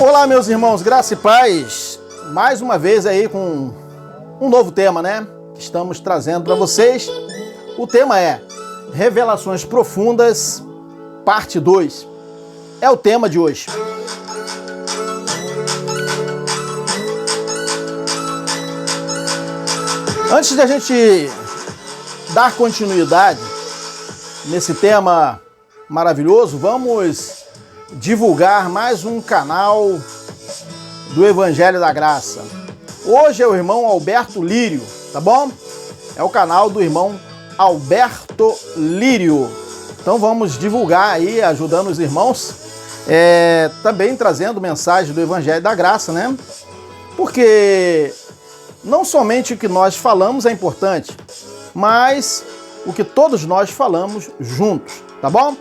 Olá, meus irmãos, graça e paz. Mais uma vez aí com um novo tema, né? Que estamos trazendo para vocês. O tema é Revelações Profundas, parte 2. É o tema de hoje. Antes de a gente dar continuidade nesse tema maravilhoso, vamos divulgar mais um canal do Evangelho da Graça. Hoje é o irmão Alberto Lírio, tá bom? É o canal do irmão Alberto Lírio. Então vamos divulgar aí, ajudando os irmãos, também trazendo mensagem do Evangelho da Graça, né? Porque não somente o que nós falamos é importante, mas o que todos nós falamos juntos, tá bom?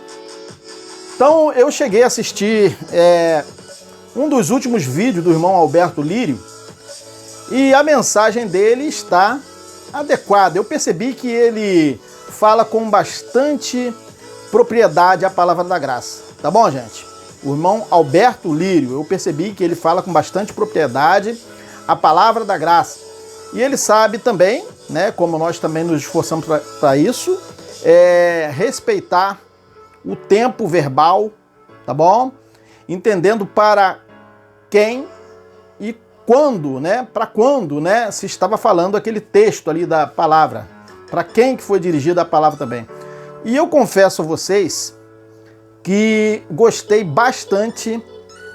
Então eu cheguei a assistir um dos últimos vídeos do irmão Alberto Lírio e a mensagem dele está adequada. Eu percebi que ele fala com bastante propriedade a palavra da graça, tá bom, gente? O irmão Alberto Lírio, eu percebi que ele fala com bastante propriedade a palavra da graça. E ele sabe também, né, como nós também nos esforçamos para isso, respeitar o tempo verbal, tá bom? Entendendo para quem e quando, né? Para quando, né? Se estava falando aquele texto ali da palavra. Para quem que foi dirigida a palavra também. E eu confesso a vocês que gostei bastante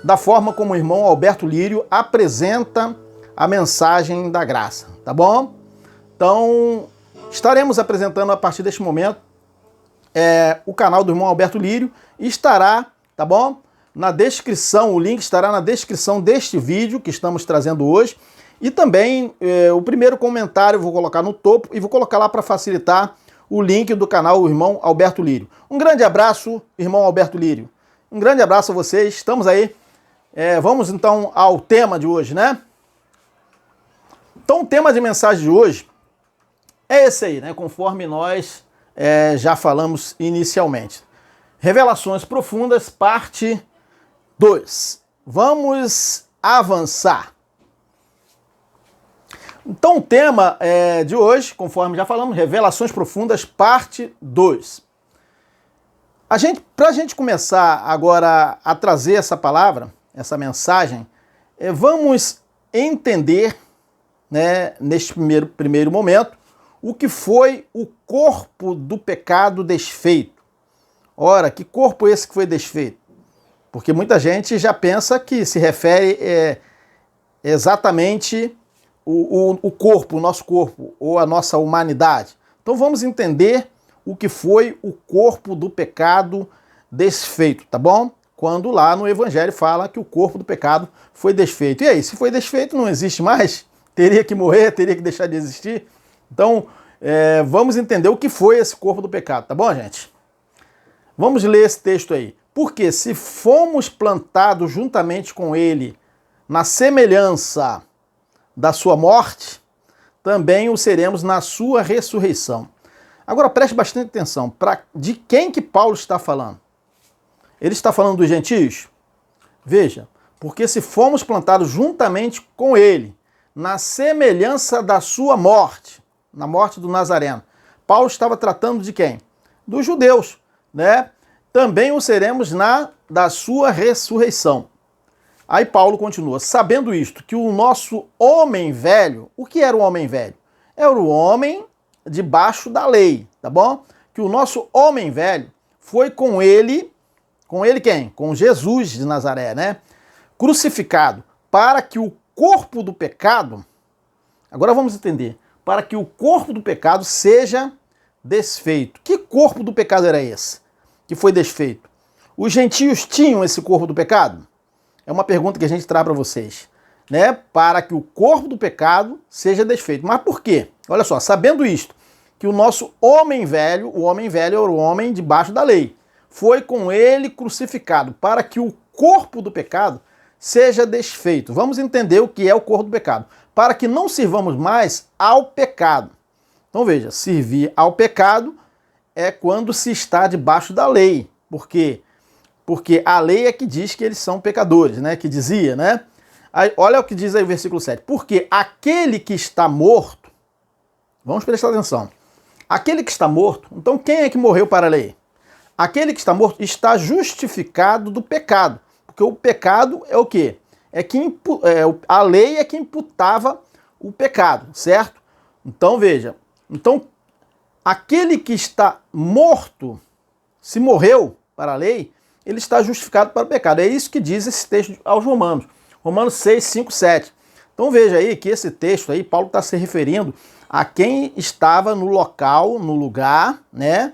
da forma como o irmão Alberto Lírio apresenta a mensagem da graça, tá bom? Então, estaremos apresentando a partir deste momento o canal do irmão Alberto Lírio e estará, tá bom? Na descrição, o link estará na descrição deste vídeo que estamos trazendo hoje. E também o primeiro comentário eu vou colocar no topo e vou colocar lá para facilitar o link do canal do irmão Alberto Lírio. Um grande abraço, irmão Alberto Lírio. Um grande abraço a vocês, estamos aí. Vamos então ao tema de hoje, né? Então o tema de mensagem de hoje é esse aí, né? Conforme nós já falamos inicialmente. Revelações Profundas, parte 2. Vamos avançar. Então o tema de hoje, conforme já falamos, Revelações Profundas, parte 2. Para a gente começar agora a trazer essa palavra, essa mensagem, vamos entender, né, neste primeiro momento, o que foi o corpo do pecado desfeito. Ora, que corpo esse que foi desfeito? Porque muita gente já pensa que se refere exatamente o corpo, o nosso corpo, ou a nossa humanidade. Então vamos entender o que foi o corpo do pecado desfeito, tá bom? Quando lá no Evangelho fala que o corpo do pecado foi desfeito. E aí, se foi desfeito, não existe mais? Teria que morrer, teria que deixar de existir? Então, vamos entender o que foi esse corpo do pecado, tá bom, gente? Vamos ler esse texto aí. Porque se fomos plantados juntamente com ele na semelhança da sua morte, também o seremos na sua ressurreição. Agora preste bastante atenção. De quem que Paulo está falando? Ele está falando dos gentios? Veja, porque se fomos plantados juntamente com ele na semelhança da sua morte, na morte do Nazareno. Paulo estava tratando de quem? Dos judeus, né? Também o seremos da sua ressurreição. Aí Paulo continua, sabendo isto, que o nosso homem velho, o que era o homem velho? Era o homem debaixo da lei, tá bom? Que o nosso homem velho foi com ele quem? Com Jesus de Nazaré, né? Crucificado, para que o corpo do pecado, agora vamos entender, para que o corpo do pecado seja desfeito. Que corpo do pecado era esse que foi desfeito? Os gentios tinham esse corpo do pecado? É uma pergunta que a gente traz para vocês, né? Para que o corpo do pecado seja desfeito. Mas por quê? Olha só, sabendo isto, que o nosso homem velho era o homem debaixo da lei, foi com ele crucificado, para que o corpo do pecado seja desfeito. Vamos entender o que é o corpo do pecado. Para que não sirvamos mais ao pecado. Então veja, servir ao pecado é quando se está debaixo da lei. Porque Porque a lei é que diz que eles são pecadores, né? Que dizia, né? Aí, olha o que diz aí o versículo 7. Porque aquele que está morto, vamos prestar atenção, aquele que está morto, então quem é que morreu para a lei? Aquele que está morto está justificado do pecado. Porque o pecado é o quê? A lei é que imputava o pecado, certo? Então veja, aquele que está morto, se morreu para a lei, ele está justificado para o pecado. É isso que diz esse texto aos Romanos. Romanos 6, 5, 7. Então veja aí que esse texto aí, Paulo está se referindo a quem estava no local, no lugar, né?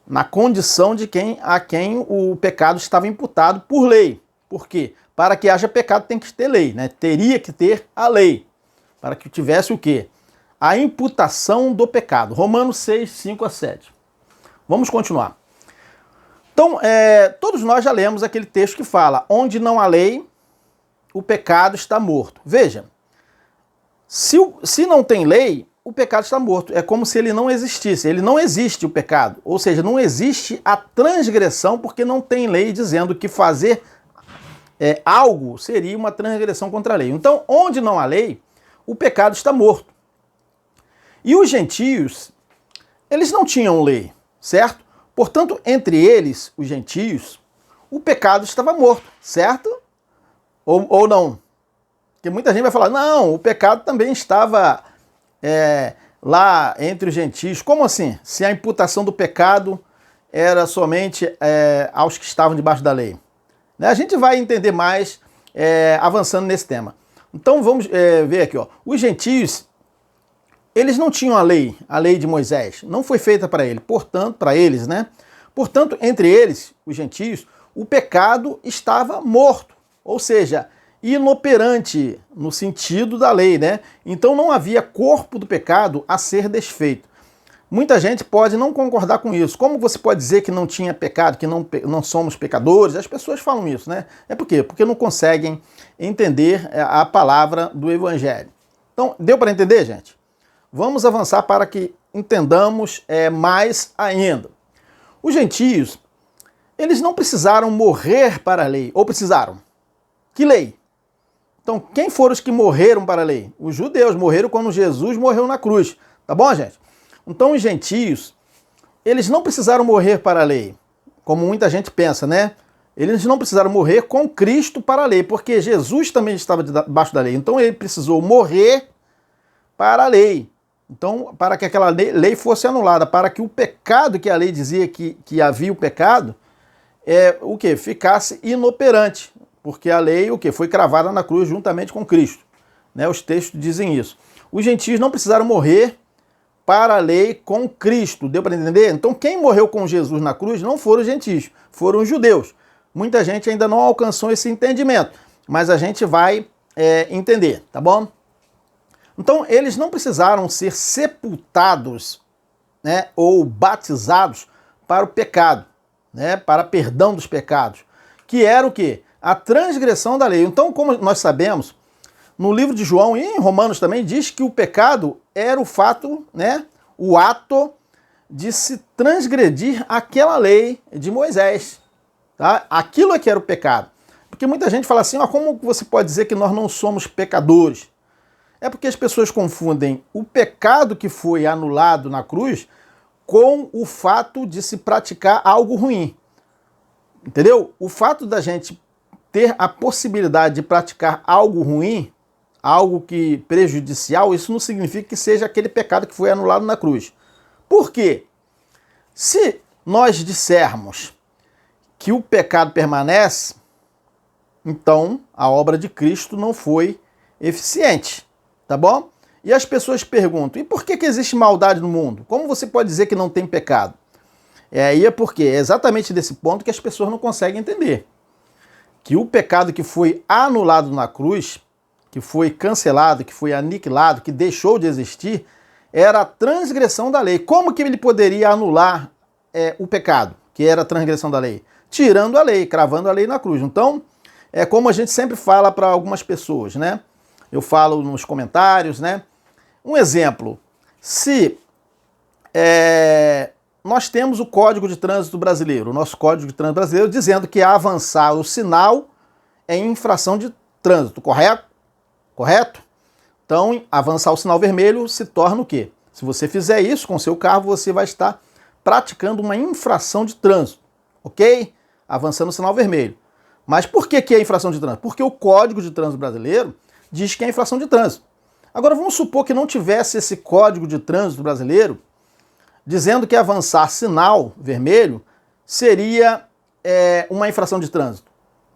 Na condição de a quem o pecado estava imputado por lei. Por quê? Para que haja pecado tem que ter lei, né? Teria que ter a lei. Para que tivesse o quê? A imputação do pecado. Romanos 6, 5 a 7. Vamos continuar. Então, todos nós já lemos aquele texto que fala: onde não há lei, o pecado está morto. Veja, se não tem lei, o pecado está morto. É como se ele não existisse. Ele não existe, o pecado. Ou seja, não existe a transgressão, porque não tem lei dizendo que fazer algo seria uma transgressão contra a lei. Então, onde não há lei, o pecado está morto. E os gentios, eles não tinham lei, certo? Portanto, entre eles, os gentios, o pecado estava morto, certo? Ou não? Porque muita gente vai falar, não, o pecado também estava lá entre os gentios. Como assim? Se a imputação do pecado era somente aos que estavam debaixo da lei. Né? A gente vai entender mais avançando nesse tema. Então vamos ver aqui, ó. Os gentios, eles não tinham a lei de Moisés, não foi feita para ele, portanto, para eles, né? Portanto, entre eles, os gentios, o pecado estava morto, ou seja, inoperante no sentido da lei, né? Então não havia corpo do pecado a ser desfeito. Muita gente pode não concordar com isso. Como você pode dizer que não tinha pecado, que não somos pecadores? As pessoas falam isso, né? É por quê? Porque não conseguem entender a palavra do Evangelho. Então, deu para entender, gente? Vamos avançar para que entendamos mais ainda. Os gentios, eles não precisaram morrer para a lei, ou precisaram? Que lei? Então, quem foram os que morreram para a lei? Os judeus morreram quando Jesus morreu na cruz. Tá bom, gente? Então, os gentios, eles não precisaram morrer para a lei, como muita gente pensa, né? Eles não precisaram morrer com Cristo para a lei, porque Jesus também estava debaixo da lei. Então, ele precisou morrer para a lei. Então, para que aquela lei fosse anulada, para que o pecado que a lei dizia que havia o pecado, o quê? Ficasse inoperante. Porque a lei, o quê? Foi cravada na cruz juntamente com Cristo. Né? Os textos dizem isso. Os gentios não precisaram morrer para a lei com Cristo. Deu para entender? Então, quem morreu com Jesus na cruz não foram os gentios, foram os judeus. Muita gente ainda não alcançou esse entendimento, mas a gente vai entender, tá bom? Então, eles não precisaram ser sepultados, né, ou batizados para o pecado, né, para perdão dos pecados, que era o quê? A transgressão da lei. Então, como nós sabemos, no livro de João e em Romanos também, diz que o pecado era o fato, né, o ato de se transgredir aquela lei de Moisés. Tá? Aquilo é que era o pecado. Porque muita gente fala assim, como você pode dizer que nós não somos pecadores? É porque as pessoas confundem o pecado que foi anulado na cruz com o fato de se praticar algo ruim. Entendeu? O fato da gente ter a possibilidade de praticar algo ruim, algo que prejudicial, isso não significa que seja aquele pecado que foi anulado na cruz. Por quê? Se nós dissermos que o pecado permanece, então a obra de Cristo não foi eficiente. Tá bom? E as pessoas perguntam, e por que existe maldade no mundo? Como você pode dizer que não tem pecado? Aí é porque é exatamente desse ponto que as pessoas não conseguem entender. Que o pecado que foi anulado na cruz, que foi cancelado, que foi aniquilado, que deixou de existir, era a transgressão da lei. Como que ele poderia anular o pecado, que era a transgressão da lei? Tirando a lei, cravando a lei na cruz. Então, é como a gente sempre fala para algumas pessoas, né? Eu falo nos comentários, né? Um exemplo, se nós temos o Código de Trânsito Brasileiro, o nosso Código de Trânsito Brasileiro, dizendo que avançar o sinal é infração de trânsito, correto? Correto? Então, avançar o sinal vermelho se torna o quê? Se você fizer isso com o seu carro, você vai estar praticando uma infração de trânsito, ok? Avançando o sinal vermelho. Mas por que é infração de trânsito? Porque o Código de Trânsito Brasileiro diz que é infração de trânsito. Agora, vamos supor que não tivesse esse Código de Trânsito Brasileiro dizendo que avançar sinal vermelho seria uma infração de trânsito.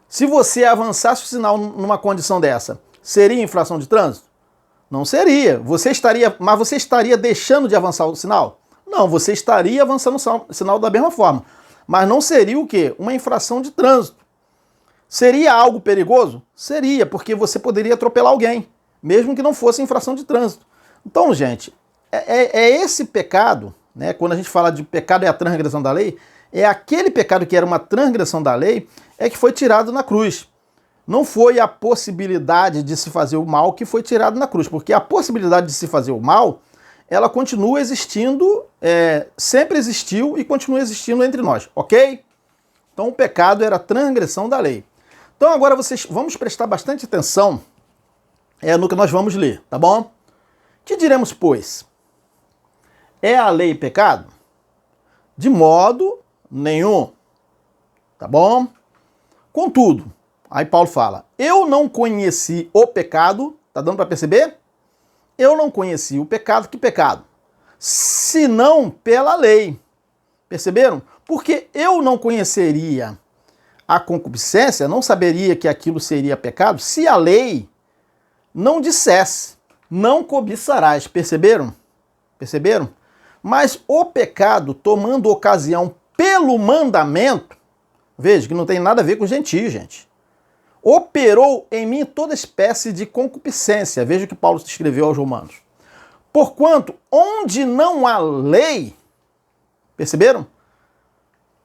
Se você avançasse o sinal numa condição dessa, seria infração de trânsito? Não seria. Mas você estaria deixando de avançar o sinal? Não, você estaria avançando o sinal da mesma forma. Mas não seria o quê? Uma infração de trânsito. Seria algo perigoso? Seria, porque você poderia atropelar alguém, mesmo que não fosse infração de trânsito. Então, gente, é esse pecado, né? Quando a gente fala de pecado é a transgressão da lei, é aquele pecado que era uma transgressão da lei, é que foi tirado na cruz. Não foi a possibilidade de se fazer o mal que foi tirado na cruz, porque a possibilidade de se fazer o mal, ela continua existindo, sempre existiu e continua existindo entre nós, ok? Então o pecado era a transgressão da lei. Então agora vamos prestar bastante atenção no que nós vamos ler, tá bom? Que diremos, pois? É a lei pecado? De modo nenhum, tá bom? Contudo, aí Paulo fala, eu não conheci o pecado, tá dando para perceber? Eu não conheci o pecado, que pecado? Senão pela lei. Perceberam? Porque eu não conheceria a concupiscência, não saberia que aquilo seria pecado, se a lei não dissesse, não cobiçarás. Perceberam? Perceberam? Mas o pecado, tomando ocasião pelo mandamento, veja que não tem nada a ver com gentio, gente. Operou em mim toda espécie de concupiscência. Veja o que Paulo escreveu aos Romanos. Porquanto, onde não há lei, perceberam?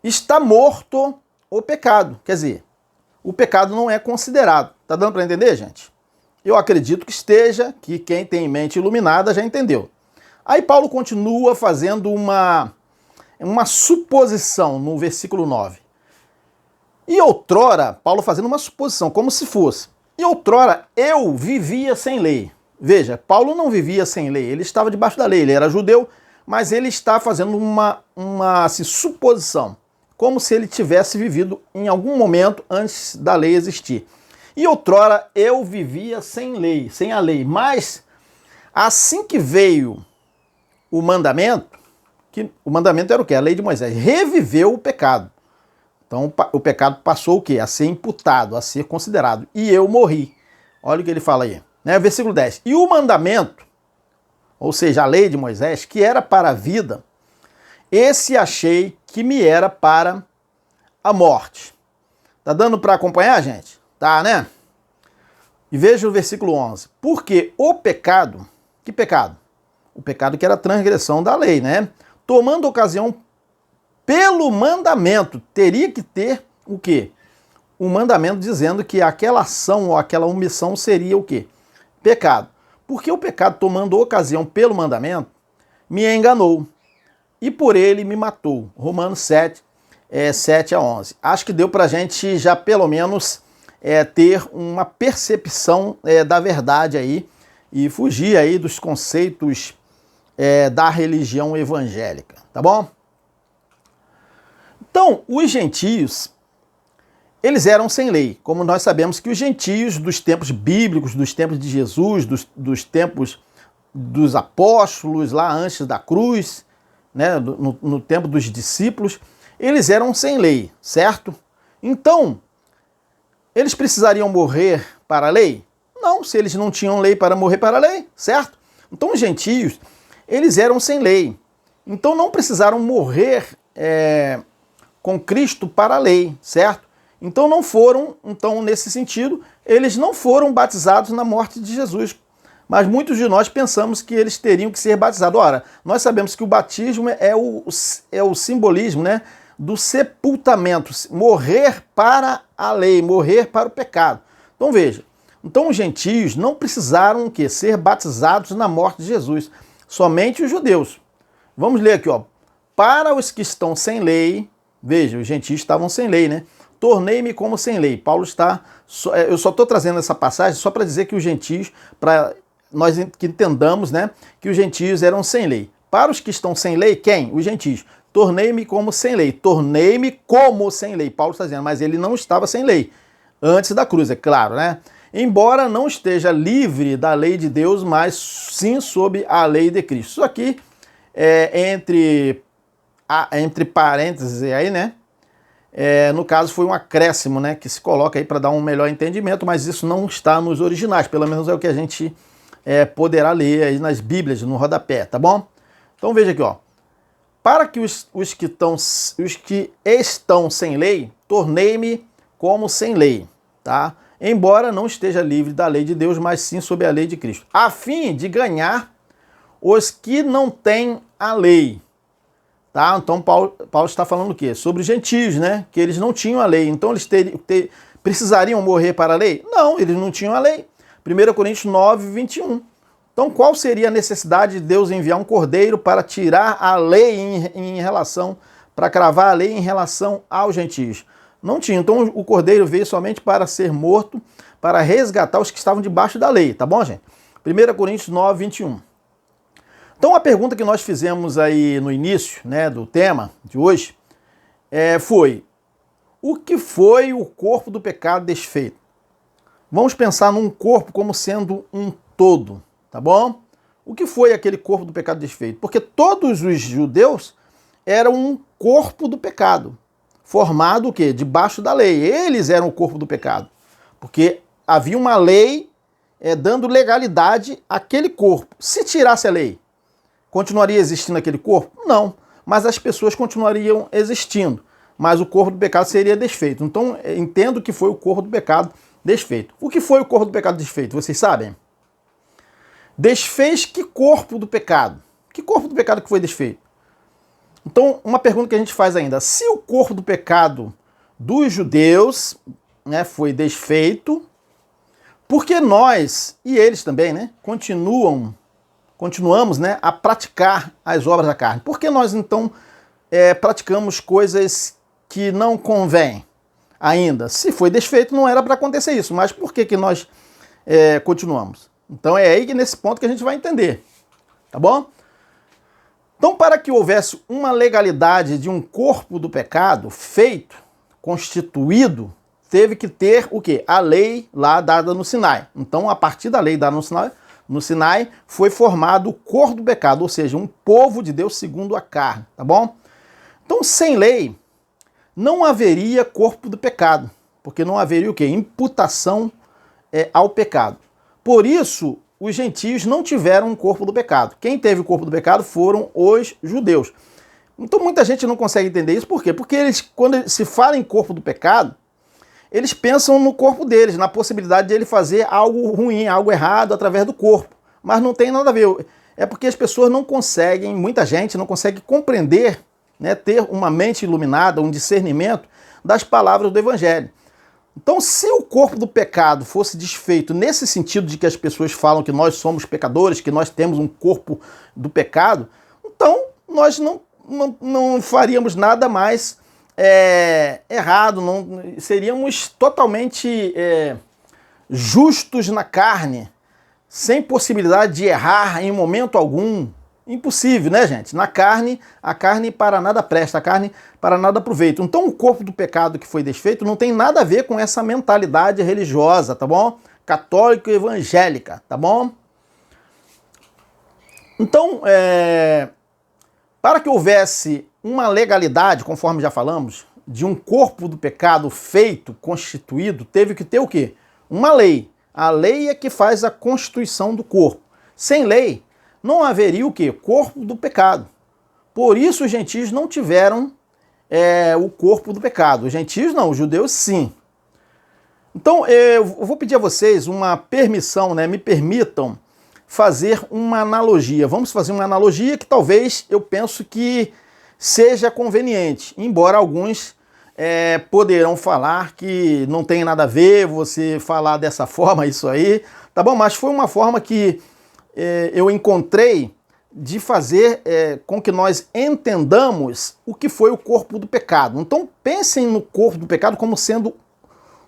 Está morto o pecado. Quer dizer, o pecado não é considerado. Tá dando para entender, gente? Eu acredito que esteja, que quem tem mente iluminada já entendeu. Aí Paulo continua fazendo uma suposição no versículo 9. E outrora, Paulo fazendo uma suposição, como se fosse. E outrora eu vivia sem lei. Veja, Paulo não vivia sem lei, ele estava debaixo da lei, ele era judeu, mas ele está fazendo uma suposição, como se ele tivesse vivido em algum momento antes da lei existir. E outrora eu vivia sem lei, sem a lei, mas assim que veio o mandamento, que o mandamento era o quê? A lei de Moisés, reviveu o pecado. Então o pecado passou o quê? A ser imputado, a ser considerado. E eu morri. Olha o que ele fala aí. Né? Versículo 10. E o mandamento, ou seja, a lei de Moisés, que era para a vida, esse achei que me era para a morte. Tá dando para acompanhar, gente? Tá, né? E veja o versículo 11. Porque o pecado, que pecado? O pecado que era a transgressão da lei, né? Tomando ocasião pelo mandamento, teria que ter o quê? Um mandamento dizendo que aquela ação ou aquela omissão seria o quê? Pecado. Porque o pecado, tomando ocasião pelo mandamento, me enganou e por ele me matou. Romanos 7, 7 a 11. Acho que deu para a gente já pelo menos ter uma percepção da verdade aí e fugir aí dos conceitos da religião evangélica, tá bom? Então, os gentios, eles eram sem lei, como nós sabemos que os gentios dos tempos bíblicos, dos tempos de Jesus, dos tempos dos apóstolos, lá antes da cruz, né, no tempo dos discípulos, eles eram sem lei, certo? Então, eles precisariam morrer para a lei? Não, se eles não tinham lei para morrer para a lei, certo? Então, os gentios, eles eram sem lei. Então, não precisaram morrer com Cristo para a lei, certo? Então não foram, nesse sentido, eles não foram batizados na morte de Jesus. Mas muitos de nós pensamos que eles teriam que ser batizados. Ora, nós sabemos que o batismo é o simbolismo, né, do sepultamento, morrer para a lei, morrer para o pecado. Então veja, então os gentios não precisaram ser batizados na morte de Jesus, somente os judeus. Vamos ler aqui, ó. para os que estão sem lei, veja, os gentios estavam sem lei, né? Tornei-me como sem lei. Paulo está... Eu só estou trazendo essa passagem só para dizer que os gentios, para nós que entendamos, né, que os gentios eram sem lei. Para os que estão sem lei, quem? Os gentios. Tornei-me como sem lei. Tornei-me como sem lei. Paulo está dizendo, mas ele não estava sem lei. Antes da cruz, é claro, né? Embora não esteja livre da lei de Deus, mas sim sob a lei de Cristo. Isso aqui é entre parênteses aí, né? No caso foi um acréscimo, né, que se coloca aí para dar um melhor entendimento, mas isso não está nos originais, pelo menos é o que a gente poderá ler aí nas Bíblias, no rodapé, tá bom? Então veja aqui, ó. Para que os que estão sem lei, tornei-me como sem lei, tá? Embora não esteja livre da lei de Deus, mas sim sob a lei de Cristo, a fim de ganhar os que não têm a lei. Tá? Então Paulo está falando o quê? Sobre os gentios, né? Que eles não tinham a lei. Então eles precisariam morrer para a lei? Não, eles não tinham a lei. 1 Coríntios 9, 21. Então qual seria a necessidade de Deus enviar um cordeiro para tirar a lei em relação, para cravar a lei em relação aos gentios? Não tinha. Então o cordeiro veio somente para ser morto, para resgatar os que estavam debaixo da lei. Tá bom, gente? 1 Coríntios 9, 21. Então a pergunta que nós fizemos aí no início, né, do tema de hoje foi: o que foi o corpo do pecado desfeito? Vamos pensar num corpo como sendo um todo, tá bom? O que foi aquele corpo do pecado desfeito? Porque todos os judeus eram um corpo do pecado, formado o quê? Debaixo da lei. Eles eram o corpo do pecado, porque havia uma lei dando legalidade àquele corpo. Se tirasse a lei, continuaria existindo aquele corpo? Não, mas as pessoas continuariam existindo, mas o corpo do pecado seria desfeito. Então, entendo que foi o corpo do pecado desfeito. O que foi o corpo do pecado desfeito? Vocês sabem? Desfez que corpo do pecado? Que corpo do pecado que foi desfeito? Então, uma pergunta que a gente faz ainda: se o corpo do pecado dos judeus, né, foi desfeito, por que nós, e eles também, né, continuamos, né, a praticar as obras da carne? Por que nós, então, praticamos coisas que não convêm ainda? Se foi desfeito, não era para acontecer isso, mas por que nós continuamos? Então é aí que nesse ponto que a gente vai entender, tá bom? Então, para que houvesse uma legalidade de um corpo do pecado feito, constituído, teve que ter o quê? A lei lá dada no Sinai. Então, a partir da lei dada no Sinai, foi formado o corpo do pecado, ou seja, um povo de Deus segundo a carne, tá bom? Então, sem lei, não haveria corpo do pecado, porque não haveria o quê? Imputação ao pecado. Por isso, os gentios não tiveram um corpo do pecado. Quem teve o corpo do pecado foram os judeus. Então, muita gente não consegue entender isso, por quê? Porque eles, quando se fala em corpo do pecado, eles pensam no corpo deles, na possibilidade de ele fazer algo ruim, algo errado através do corpo. Mas não tem nada a ver. É porque as pessoas não conseguem, muita gente não consegue compreender, né, ter uma mente iluminada, um discernimento das palavras do Evangelho. Então, se o corpo do pecado fosse desfeito nesse sentido de que as pessoas falam que nós somos pecadores, que nós temos um corpo do pecado, então nós não faríamos nada mais errado, não seríamos totalmente justos na carne, sem possibilidade de errar em momento algum. Impossível, né, gente? Na carne, a carne para nada presta, a carne para nada aproveita. Então o corpo do pecado que foi desfeito não tem nada a ver com essa mentalidade religiosa, tá bom? Católica e evangélica, tá bom? Então, para que houvesse uma legalidade, conforme já falamos, de um corpo do pecado feito, constituído, teve que ter o quê? Uma lei. A lei é que faz a constituição do corpo. Sem lei, não haveria o quê? Corpo do pecado. Por isso os gentios não tiveram o corpo do pecado. Os gentios não, os judeus sim. Então eu vou pedir a vocês uma permissão, né? Me permitam fazer uma analogia. Vamos fazer uma analogia que talvez eu penso que seja conveniente, embora alguns poderão falar que não tem nada a ver você falar dessa forma, isso aí, tá bom? Mas foi uma forma que eu encontrei de fazer com que nós entendamos o que foi o corpo do pecado. Então pensem no corpo do pecado como sendo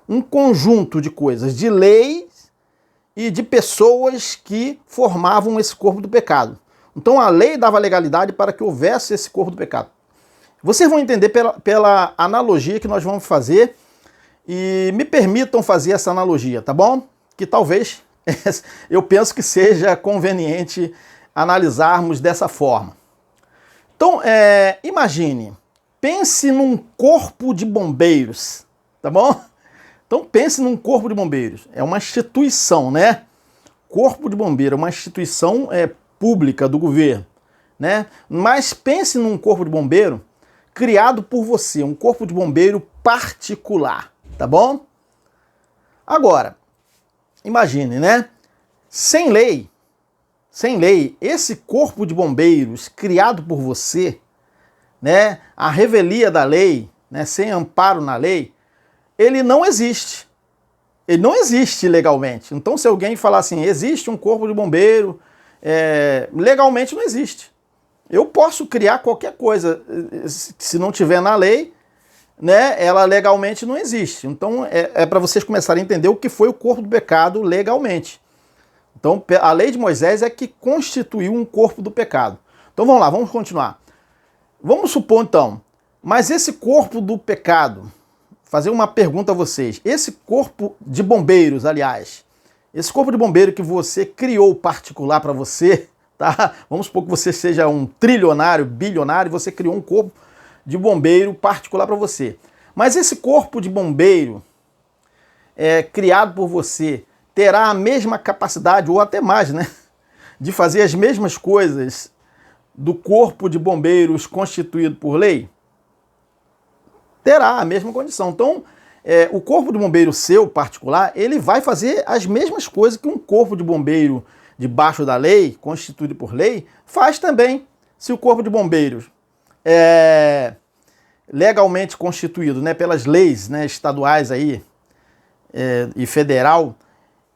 um conjunto de coisas, de leis e de pessoas que formavam esse corpo do pecado. Então a lei dava legalidade para que houvesse esse corpo do pecado. Vocês vão entender pela analogia que nós vamos fazer e me permitam fazer essa analogia, tá bom? Que talvez eu penso que seja conveniente analisarmos dessa forma. Então, imagine, pense num corpo de bombeiros, tá bom? Então pense num corpo de bombeiros. É uma instituição, né? Corpo de bombeiro é uma instituição pública do governo, né? Mas pense num corpo de bombeiro criado por você, um corpo de bombeiro particular, tá bom? Agora, imagine, né? Sem lei, esse corpo de bombeiros criado por você, né? A revelia da lei, né? Sem amparo na lei, ele não existe. Ele não existe legalmente. Então, se alguém falar assim, existe um corpo de bombeiro, legalmente não existe. Eu posso criar qualquer coisa, se não tiver na lei, né, ela legalmente não existe. Então, para vocês começarem a entender o que foi o corpo do pecado legalmente. Então, a lei de Moisés é que constituiu um corpo do pecado. Então, vamos lá, vamos continuar. Vamos supor, então, mas esse corpo do pecado, fazer uma pergunta a vocês. Esse corpo de bombeiros, aliás, esse corpo de bombeiro que você criou particular para você, tá? Vamos supor que você seja um trilionário, bilionário, e você criou um corpo de bombeiro particular para você. Mas esse corpo de bombeiro criado por você terá a mesma capacidade, ou até mais, né? De fazer as mesmas coisas do corpo de bombeiros constituído por lei? Terá a mesma condição. Então, o corpo de bombeiro seu particular, ele vai fazer as mesmas coisas que um corpo de bombeiro debaixo da lei, constituído por lei, faz também. Se o corpo de bombeiros é legalmente constituído, né, pelas leis, né, estaduais aí, e federal,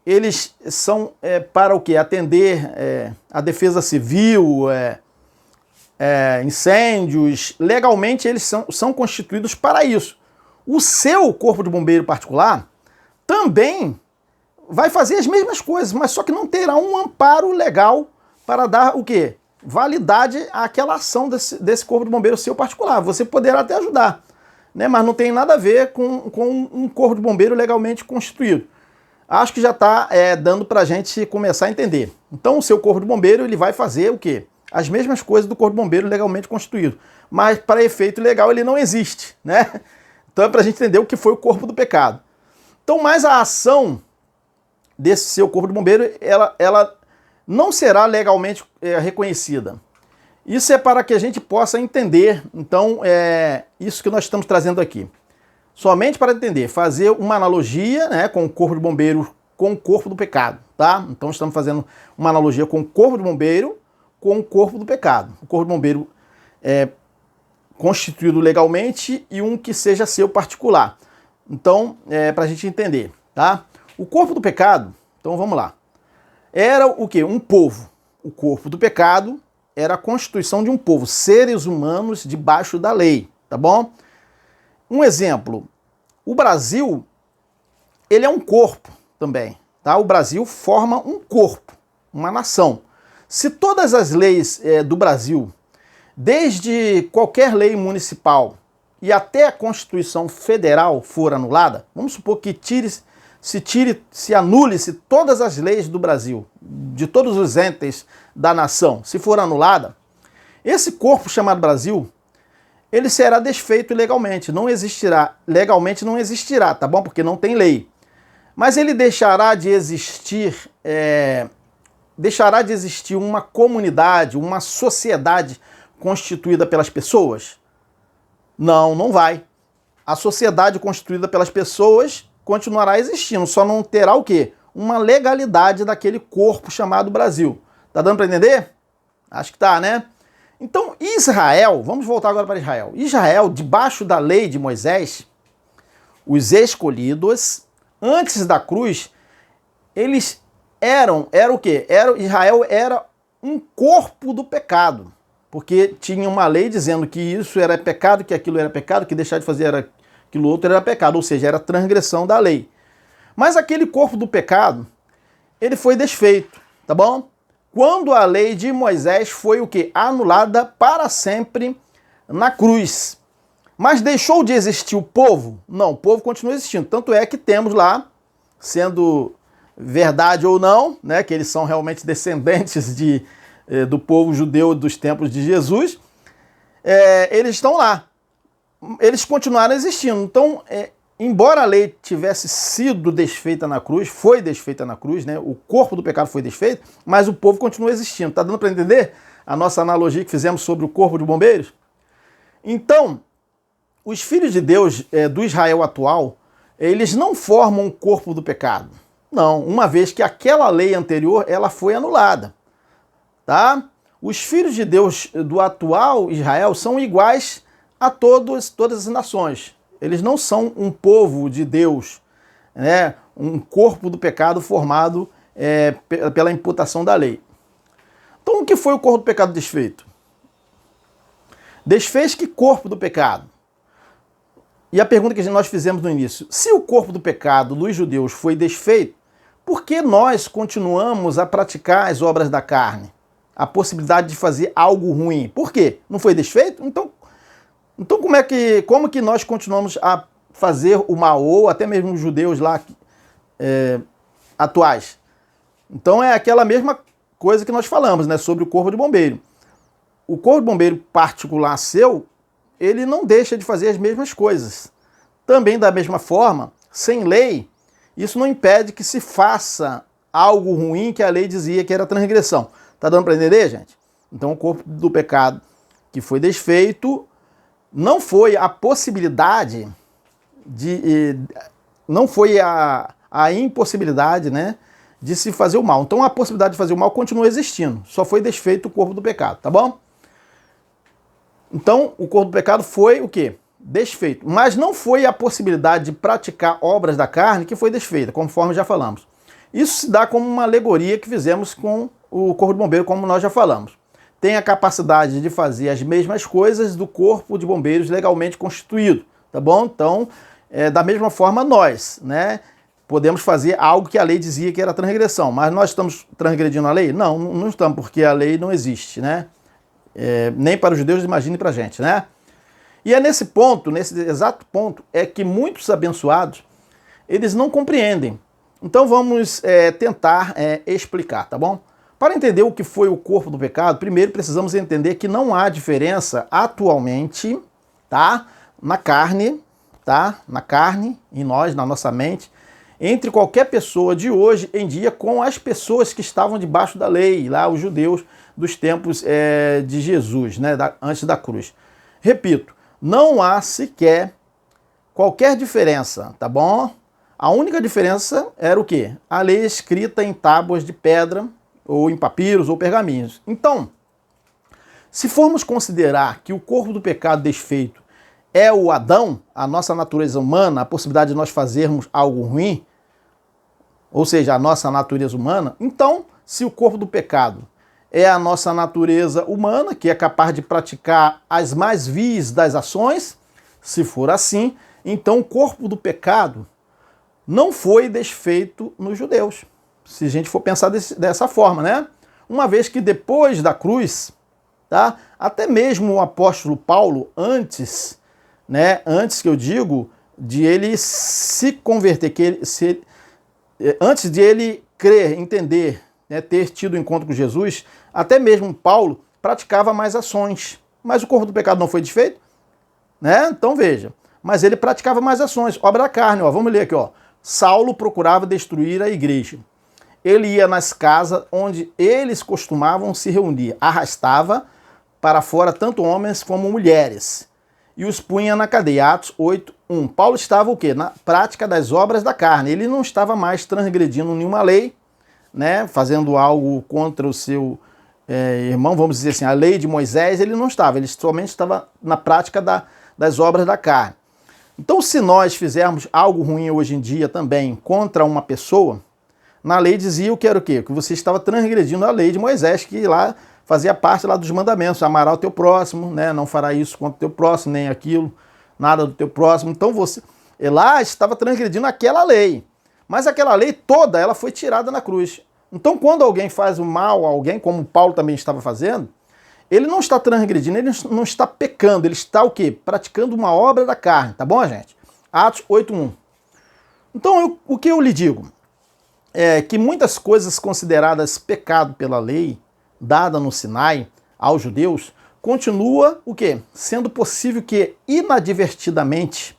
eles são para o quê? Atender a defesa civil, incêndios. Legalmente eles são constituídos para isso. O seu corpo de bombeiro particular também vai fazer as mesmas coisas, mas só que não terá um amparo legal para dar o quê? Validade àquela ação desse corpo de bombeiro seu particular. Você poderá até ajudar, né? Mas não tem nada a ver com um corpo de bombeiro legalmente constituído. Acho que já está dando para a gente começar a entender. Então o seu corpo de bombeiro ele vai fazer o quê? As mesmas coisas do corpo de bombeiro legalmente constituído. Mas para efeito legal ele não existe, né? Então é para a gente entender o que foi o corpo do pecado. Então, mais a ação desse seu corpo de bombeiro, ela não será legalmente reconhecida. Isso é para que a gente possa entender, então, isso que nós estamos trazendo aqui. Somente para entender, fazer uma analogia, né, com o corpo de bombeiro com o corpo do pecado, tá? Então estamos fazendo uma analogia com o corpo de bombeiro com o corpo do pecado. O corpo de bombeiro constituído legalmente e um que seja seu particular. Então, para a gente entender, tá? O corpo do pecado, então vamos lá. Era o quê? Um povo. O corpo do pecado era a constituição de um povo, seres humanos debaixo da lei, tá bom? Um exemplo, o Brasil, ele é um corpo também, tá? O Brasil forma um corpo, uma nação. Se todas as leis do Brasil, desde qualquer lei municipal e até a Constituição Federal for anulada, vamos supor que se anule-se todas as leis do Brasil, de todos os entes da nação, se for anulada, esse corpo chamado Brasil, ele será desfeito legalmente, não existirá, legalmente não existirá, tá bom? Porque não tem lei. Mas ele deixará de existir uma comunidade, uma sociedade constituída pelas pessoas? Não, não vai. A sociedade constituída pelas pessoas continuará existindo, só não terá o quê? Uma legalidade daquele corpo chamado Brasil. Tá dando para entender? Acho que tá, né? Então, Israel, vamos voltar agora para Israel. Israel, debaixo da lei de Moisés, os escolhidos, antes da cruz, eles era o quê? Israel era um corpo do pecado, porque tinha uma lei dizendo que isso era pecado, que aquilo era pecado, que deixar de fazer aquilo outro era pecado, ou seja, era transgressão da lei. Mas aquele corpo do pecado, ele foi desfeito, tá bom? Quando a lei de Moisés foi o quê? Anulada para sempre na cruz. Mas deixou de existir o povo? Não, o povo continua existindo. Tanto é que temos lá, sendo verdade ou não, né, que eles são realmente descendentes do povo judeu dos tempos de Jesus, eles estão lá. Eles continuaram existindo. Então, embora a lei tivesse sido desfeita na cruz, foi desfeita na cruz, né, o corpo do pecado foi desfeito, mas o povo continua existindo. Tá dando para entender a nossa analogia que fizemos sobre o corpo de bombeiros? Então, os filhos de Deus do Israel atual, eles não formam o corpo do pecado. Não, uma vez que aquela lei anterior, ela foi anulada. Tá? Os filhos de Deus do atual Israel são iguais a todas as nações. Eles não são um povo de Deus, né? Um corpo do pecado formado pela imputação da lei. Então, o que foi o corpo do pecado desfeito? Desfez que corpo do pecado? E a pergunta que nós fizemos no início, se o corpo do pecado dos judeus foi desfeito, por que nós continuamos a praticar as obras da carne? A possibilidade de fazer algo ruim. Por quê? Não foi desfeito? Então como que nós continuamos a fazer o mal, ou até mesmo os judeus lá atuais? Então é aquela mesma coisa que nós falamos, né, sobre o corpo de bombeiro. O corpo de bombeiro particular seu, ele não deixa de fazer as mesmas coisas. Também da mesma forma, sem lei, isso não impede que se faça algo ruim que a lei dizia que era transgressão. Tá dando para entender, gente? Então o corpo do pecado que foi desfeito não foi a possibilidade não foi a impossibilidade, né, de se fazer o mal. Então a possibilidade de fazer o mal continua existindo, só foi desfeito o corpo do pecado, tá bom? Então o corpo do pecado foi o quê? Desfeito. Mas não foi a possibilidade de praticar obras da carne que foi desfeita, conforme já falamos. Isso se dá como uma alegoria que fizemos com o corpo de bombeiro, como nós já falamos. Tem a capacidade de fazer as mesmas coisas do corpo de bombeiros legalmente constituído, tá bom? Então, da mesma forma nós, né, podemos fazer algo que a lei dizia que era transgressão, mas nós estamos transgredindo a lei? Não, não estamos, porque a lei não existe, né? Nem para os judeus, imagine para a gente, né? E é nesse ponto, nesse exato ponto, é que muitos abençoados, eles não compreendem. Então vamos tentar explicar, tá bom? Para entender o que foi o corpo do pecado, primeiro precisamos entender que não há diferença atualmente, tá? Na carne, em nós, na nossa mente, entre qualquer pessoa de hoje em dia com as pessoas que estavam debaixo da lei, lá os judeus dos tempos de Jesus, né? Antes da cruz. Repito, não há sequer qualquer diferença, tá bom? A única diferença era o quê? A lei escrita em tábuas de pedra, ou em papiros, ou pergaminhos. Então, se formos considerar que o corpo do pecado desfeito é o Adão, a nossa natureza humana, a possibilidade de nós fazermos algo ruim, ou seja, a nossa natureza humana, então, se o corpo do pecado é a nossa natureza humana, que é capaz de praticar as mais vis das ações, se for assim, então o corpo do pecado não foi desfeito nos judeus. Se a gente for pensar dessa forma, né? Uma vez que depois da cruz, tá? Até mesmo o apóstolo Paulo, antes que eu digo, de ele se converter, antes de ele crer, entender, né, ter tido um encontro com Jesus, até mesmo Paulo praticava mais ações. Mas o corpo do pecado não foi desfeito, né? Então veja, mas ele praticava mais ações, obra da carne, ó. Vamos ler aqui, ó. Saulo procurava destruir a igreja. Ele ia nas casas onde eles costumavam se reunir, arrastava para fora tanto homens como mulheres e os punha na cadeia. Atos 8:1. Paulo estava o quê? Na prática das obras da carne. Ele não estava mais transgredindo nenhuma lei, né? Fazendo algo contra o seu irmão, vamos dizer assim, a lei de Moisés. Ele não estava, ele somente estava na prática das obras da carne. Então, se nós fizermos algo ruim hoje em dia também contra uma pessoa, na lei dizia o que era o quê? Que você estava transgredindo a lei de Moisés, que lá fazia parte lá dos mandamentos, amará o teu próximo, né? Não fará isso contra o teu próximo, nem aquilo, nada do teu próximo. Então você lá estava transgredindo aquela lei. Mas aquela lei toda, ela foi tirada na cruz. Então quando alguém faz o mal a alguém, como Paulo também estava fazendo, ele não está transgredindo, ele não está pecando, ele está o quê? Praticando uma obra da carne, tá bom, gente? Atos 8:1. Então o que eu lhe digo? É que muitas coisas consideradas pecado pela lei, dada no Sinai aos judeus, continua o quê? Sendo possível que inadvertidamente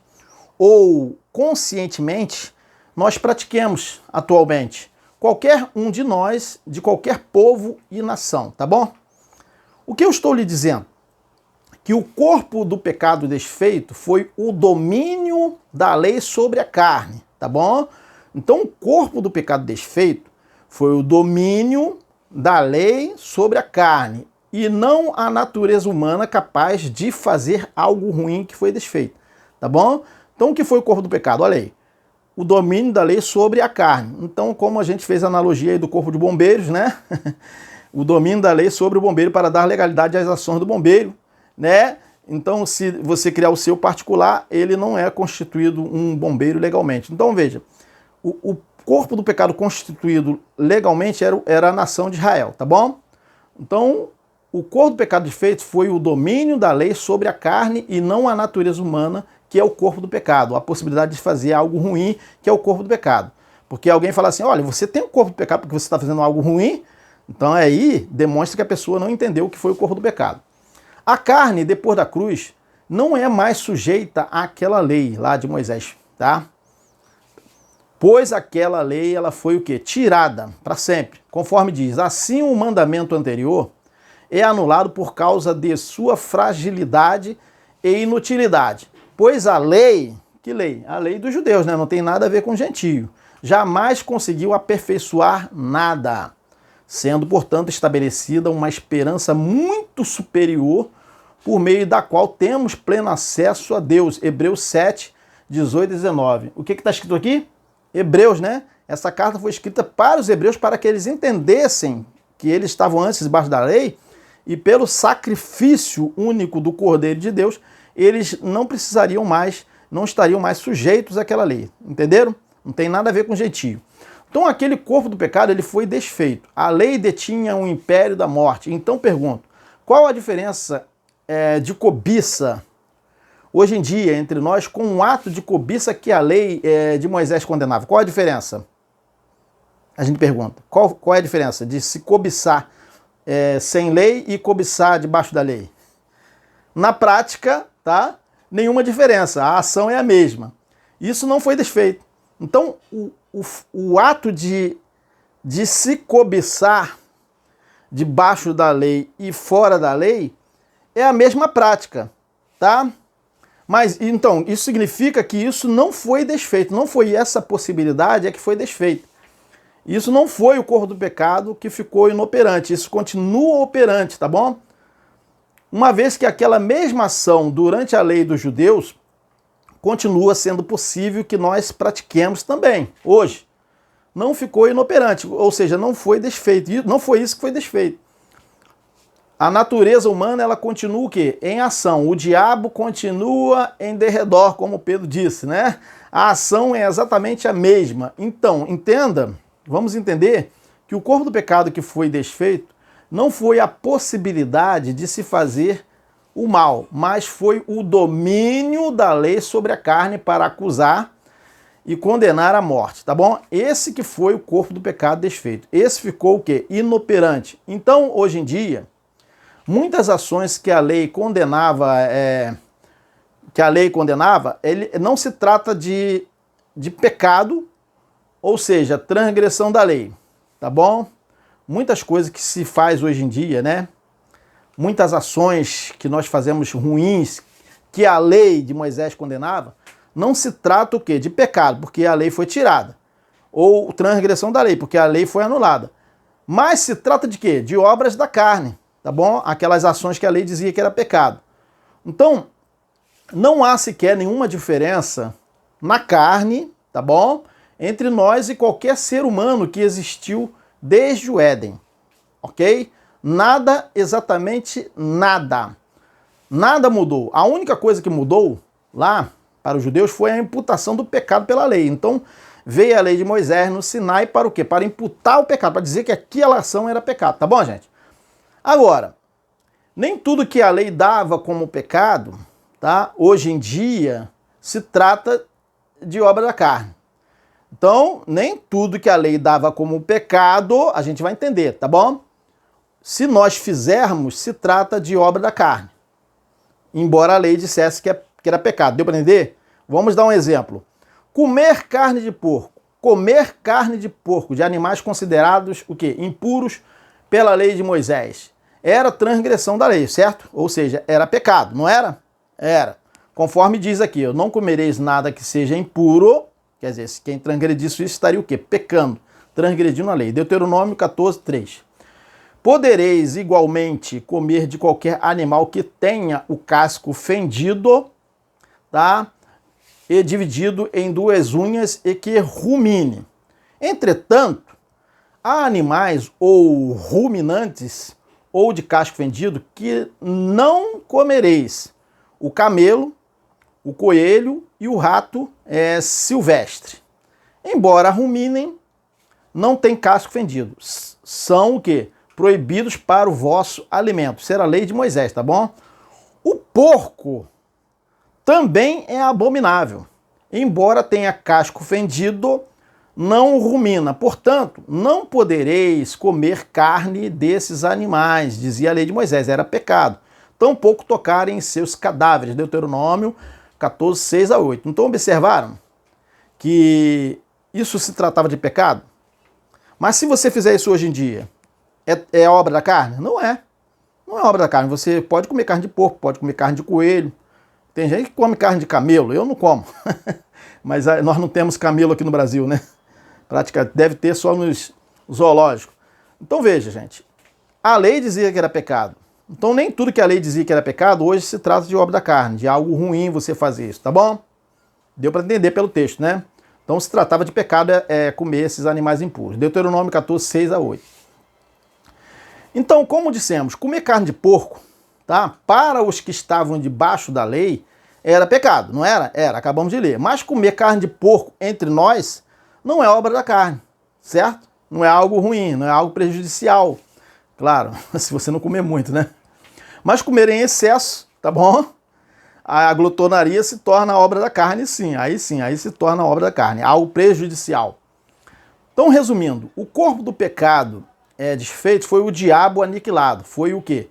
ou conscientemente nós pratiquemos atualmente. Qualquer um de nós, de qualquer povo e nação, tá bom? O que eu estou lhe dizendo? Que o corpo do pecado desfeito foi o domínio da lei sobre a carne, tá bom? Então o corpo do pecado desfeito foi o domínio da lei sobre a carne e não a natureza humana capaz de fazer algo ruim que foi desfeito, tá bom? Então o que foi o corpo do pecado? Olha aí, o domínio da lei sobre a carne. Então, como a gente fez a analogia aí do corpo de bombeiros, né? O domínio da lei sobre o bombeiro para dar legalidade às ações do bombeiro, né? Então, se você criar o seu particular, ele não é constituído um bombeiro legalmente. Então, veja, o corpo do pecado constituído legalmente era a nação de Israel, tá bom? Então, o corpo do pecado desfeito foi o domínio da lei sobre a carne e não a natureza humana, que é o corpo do pecado, a possibilidade de fazer algo ruim, que é o corpo do pecado. Porque alguém fala assim, olha, você tem o corpo do pecado porque você está fazendo algo ruim, então aí demonstra que a pessoa não entendeu o que foi o corpo do pecado. A carne, depois da cruz, não é mais sujeita àquela lei lá de Moisés, tá? Pois aquela lei, ela foi o quê? Tirada para sempre. Conforme diz, assim o mandamento anterior é anulado por causa de sua fragilidade e inutilidade. Pois a lei, que lei? A lei dos judeus, né? Não tem nada a ver com gentio. Jamais conseguiu aperfeiçoar nada, sendo, portanto, estabelecida uma esperança muito superior por meio da qual temos pleno acesso a Deus. Hebreus 7, 18 e 19. O que está escrito aqui? Hebreus, né? Essa carta foi escrita para os hebreus para que eles entendessem que eles estavam antes debaixo da lei e pelo sacrifício único do Cordeiro de Deus, eles não precisariam mais, não estariam mais sujeitos àquela lei. Entenderam? Não tem nada a ver com jeitinho. Então aquele corpo do pecado ele foi desfeito. A lei detinha o império da morte. Então pergunto, qual a diferença de cobiça hoje em dia entre nós com um ato de cobiça que a lei de Moisés condenava? Qual a diferença? A gente pergunta. Qual é a diferença de se cobiçar sem lei e cobiçar debaixo da lei? Na prática, tá? Nenhuma diferença. A ação é a mesma. Isso não foi desfeito. Então, o ato de se cobiçar debaixo da lei e fora da lei é a mesma prática, tá? Mas, então, isso significa que isso não foi desfeito, não foi essa possibilidade que foi desfeita. Isso não foi o corpo do pecado que ficou inoperante, isso continua operante, tá bom? Uma vez que aquela mesma ação durante a lei dos judeus continua sendo possível que nós pratiquemos também, hoje. Não ficou inoperante, ou seja, não foi desfeito, não foi isso que foi desfeito. A natureza humana, ela continua o quê? Em ação. O diabo continua em derredor, como Pedro disse, né? A ação é exatamente a mesma. Então, entenda, vamos entender que o corpo do pecado que foi desfeito não foi a possibilidade de se fazer o mal, mas foi o domínio da lei sobre a carne para acusar e condenar à morte, tá bom? Esse que foi o corpo do pecado desfeito. Esse ficou o quê? Inoperante. Então, hoje em dia, muitas ações que a lei condenava, ele não se trata de pecado, ou seja, transgressão da lei, tá bom? Muitas coisas que se faz hoje em dia, né? Muitas ações que nós fazemos ruins, que a lei de Moisés condenava, não se trata o quê? De pecado, porque a lei foi tirada. Ou transgressão da lei, porque a lei foi anulada. Mas se trata de quê? De obras da carne, tá bom? Aquelas ações que a lei dizia que era pecado. Então, não há sequer nenhuma diferença na carne, tá bom? entre nós e qualquer ser humano que existiu desde o Éden, ok? Nada, exatamente nada. Nada mudou. A única coisa que mudou lá para os judeus foi a imputação do pecado pela lei. Então veio a lei de Moisés no Sinai para o quê? Para imputar o pecado, para dizer que aquela ação era pecado, tá bom, gente? Agora, nem tudo que a lei dava como pecado, tá? Hoje em dia se trata de obra da carne. Então, nem tudo que a lei dava como pecado, a gente vai entender, tá bom? Se nós fizermos, se trata de obra da carne. Embora a lei dissesse que era pecado. Deu para entender? Vamos dar um exemplo. Comer carne de porco. Comer carne de porco, de animais considerados o quê? Impuros pela lei de Moisés. Era transgressão da lei, certo? Ou seja, era pecado, não era? Era. Conforme diz aqui, eu não comereis nada que seja impuro. Quer dizer, se quem transgredisse isso estaria o quê? Pecando, transgredindo a lei. Deuteronômio 14, 3. Podereis igualmente comer de qualquer animal que tenha o casco fendido, tá? E dividido em duas unhas e que rumine. Entretanto, há animais ou ruminantes ou de casco fendido que não comereis: o camelo, o coelho e o rato silvestre. Embora ruminem, não tem casco fendido. São o quê? Proibidos para o vosso alimento. Isso era a lei de Moisés, tá bom? O porco também é abominável. Embora tenha casco fendido, não rumina. Portanto, não podereis comer carne desses animais, dizia a lei de Moisés, era pecado. Tampouco tocarem em seus cadáveres. Deuteronômio 14, 6 a 8. Então observaram que isso se tratava de pecado? Mas se você fizer isso hoje em dia, é obra da carne? Não é. Não é obra da carne. Você pode comer carne de porco, pode comer carne de coelho. Tem gente que come carne de camelo, eu não como. Mas nós não temos camelo aqui no Brasil, né? Praticamente deve ter só nos zoológicos. Então veja, gente, a lei dizia que era pecado. Então nem tudo que a lei dizia que era pecado, hoje se trata de obra da carne, de algo ruim você fazer isso, tá bom? Deu para entender pelo texto, né? Então se tratava de pecado comer esses animais impuros. Deuteronômio 14, 6 a 8. Então, como dissemos, comer carne de porco, tá? Para os que estavam debaixo da lei, era pecado, não era? Era, acabamos de ler. Mas comer carne de porco entre nós não é obra da carne, certo? Não é algo ruim, não é algo prejudicial. Claro, se você não comer muito, né? Mas comer em excesso, tá bom? A glutonaria se torna obra da carne, sim. Aí se torna obra da carne, algo prejudicial. Então, resumindo, o corpo do pecado desfeito foi o diabo aniquilado. Foi o quê?